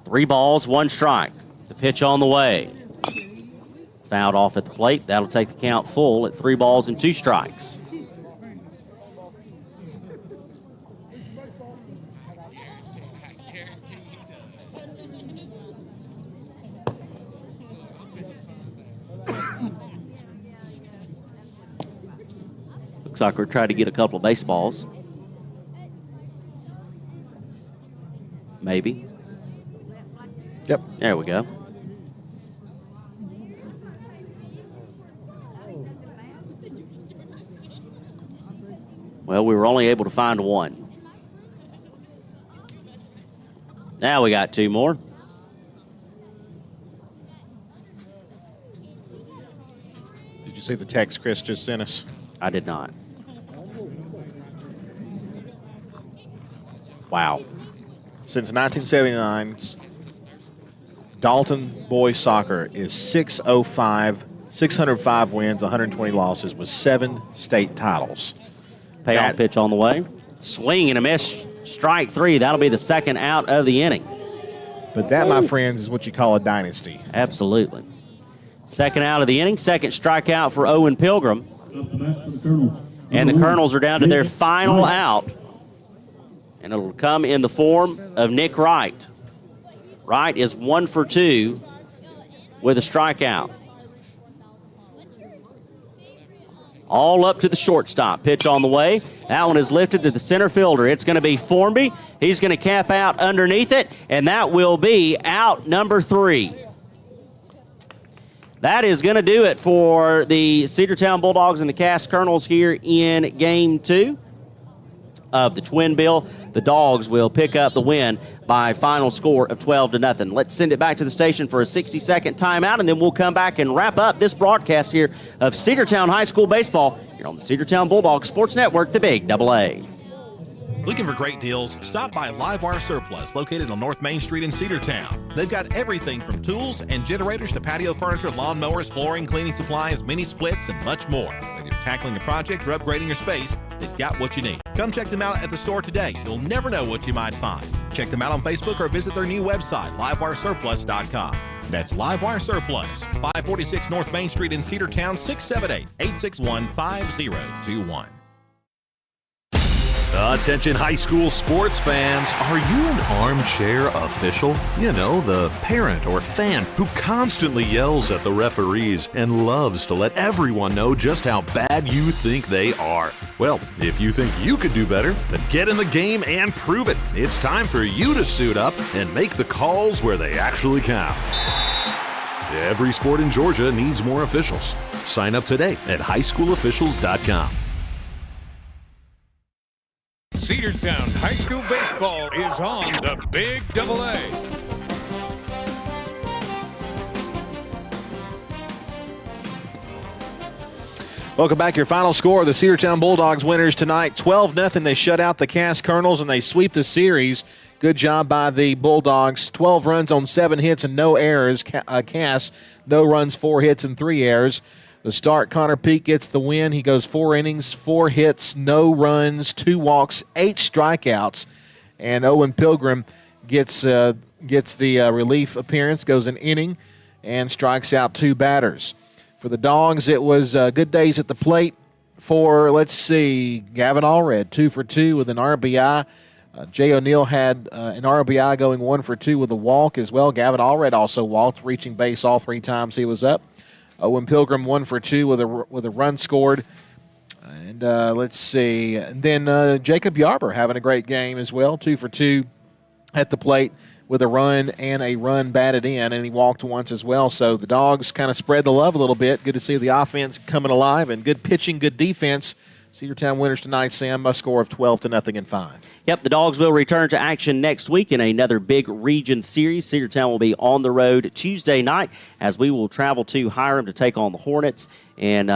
Three balls, 1 strike. The pitch on the way. Fouled off at the plate. That'll take the count full at 3 balls and 2 strikes. Looks like we're trying to get a couple of baseballs. Maybe. Yep. There we go. Well, we were only able to find 1. Now we got 2 more. Did you see the text Chris just sent us? I did not. Wow. Since 1979, Dalton boys soccer is 605 wins, 120 losses with 7 state titles. Payoff pitch on the way. Swing and a miss. Strike 3. That'll be the second out of the inning. But that, my friends, is what you call a dynasty. Absolutely. Second out of the inning. Second strikeout for Owen Pilgrim. And the Colonels are down to their final out. And it'll come in the form of Nick Wright. Wright is 1 for 2 with a strikeout. All up to the shortstop. Pitch on the way. That one is lifted to the center fielder. It's going to be Formby. He's going to cap out underneath it, and that will be out number 3. That is going to do it for the Cedartown Bulldogs and the Cass Colonels here in Game 2 of the Twin Bill. The Dogs will pick up the win by final score of 12-0. Let's send it back to the station for a 60-second timeout, and then we'll come back and wrap up this broadcast here of Cedartown High School baseball here on the Cedartown Bulldogs Sports Network, the Big AA. Looking for great deals? Stop by Livewire Surplus, located on North Main Street in Cedartown. They've got everything from tools and generators to patio furniture, lawn mowers, flooring, cleaning supplies, mini splits, and much more. Whether you're tackling a project or upgrading your space, they've got what you need. Come check them out at the store today. You'll never know what you might find. Check them out on Facebook or visit their new website, livewiresurplus.com. That's Livewire Surplus, 546 North Main Street in Cedartown, 678-861-5021. Attention high school sports fans, are you an armchair official? You know, the parent or fan who constantly yells at the referees and loves to let everyone know just how bad you think they are. Well, if you think you could do better, then get in the game and prove it. It's time for you to suit up and make the calls where they actually count. Every sport in Georgia needs more officials. Sign up today at highschoolofficials.com. Cedartown High School baseball is on the Big AA. Welcome back. Your final score. The Cedartown Bulldogs winners tonight, 12-0. They shut out the Cass Colonels, and they sweep the series. Good job by the Bulldogs. 12 runs on 7 hits and no errors. Cass, no runs, 4 hits, and 3 errors. The start, Connor Peak gets the win. He goes 4 innings, 4 hits, no runs, 2 walks, 8 strikeouts. And Owen Pilgrim gets the relief appearance, goes an inning, and strikes out 2 batters. For the Dogs, it was good days at the plate for, let's see, Gavin Allred, 2 for 2 with an RBI. Jay O'Neill had an RBI going 1 for 2 with a walk as well. Gavin Allred also walked, reaching base all 3 times he was up. Owen Pilgrim 1 for 2 with a run scored. And let's see. And then Jacob Yarber having a great game as well, 2 for 2 at the plate with a run and a run batted in, and he walked once as well. So the Dogs kind of spread the love a little bit. Good to see the offense coming alive and good pitching, good defense. Cedartown winners tonight, Sam, by a score of 12-0 in 5. Yep, the Dogs will return to action next week in another big region series. Cedartown will be on the road Tuesday night as we will travel to Hiram to take on the Hornets. And,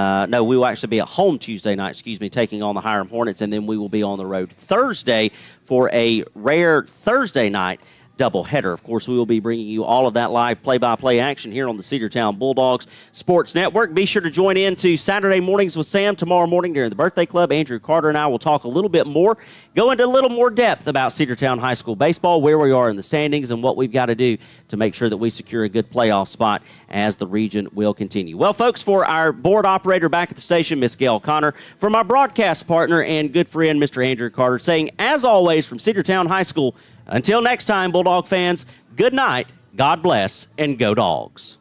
we will actually be at home Tuesday night, taking on the Hiram Hornets. And then we will be on the road Thursday for a rare Thursday night doubleheader. Of course, we will be bringing you all of that live play-by-play action here on the Cedartown Bulldogs Sports Network. Be sure to join in to Saturday Mornings with Sam tomorrow morning during the Birthday Club. Andrew Carter and I will talk a little bit more, go into a little more depth about Cedartown High School baseball, where we are in the standings, and what we've got to do to make sure that we secure a good playoff spot as the region will continue. Well, folks, for our board operator back at the station, Miss Gail Connor, for my broadcast partner and good friend, Mr. Andrew Carter, saying, as always, from Cedartown High School, until next time, Bulldog fans, good night, God bless, and go Dogs.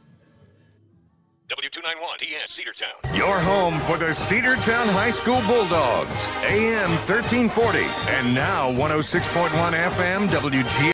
W291 TS Cedartown. Your home for the Cedartown High School Bulldogs. AM 1340 and now 106.1 FM WG.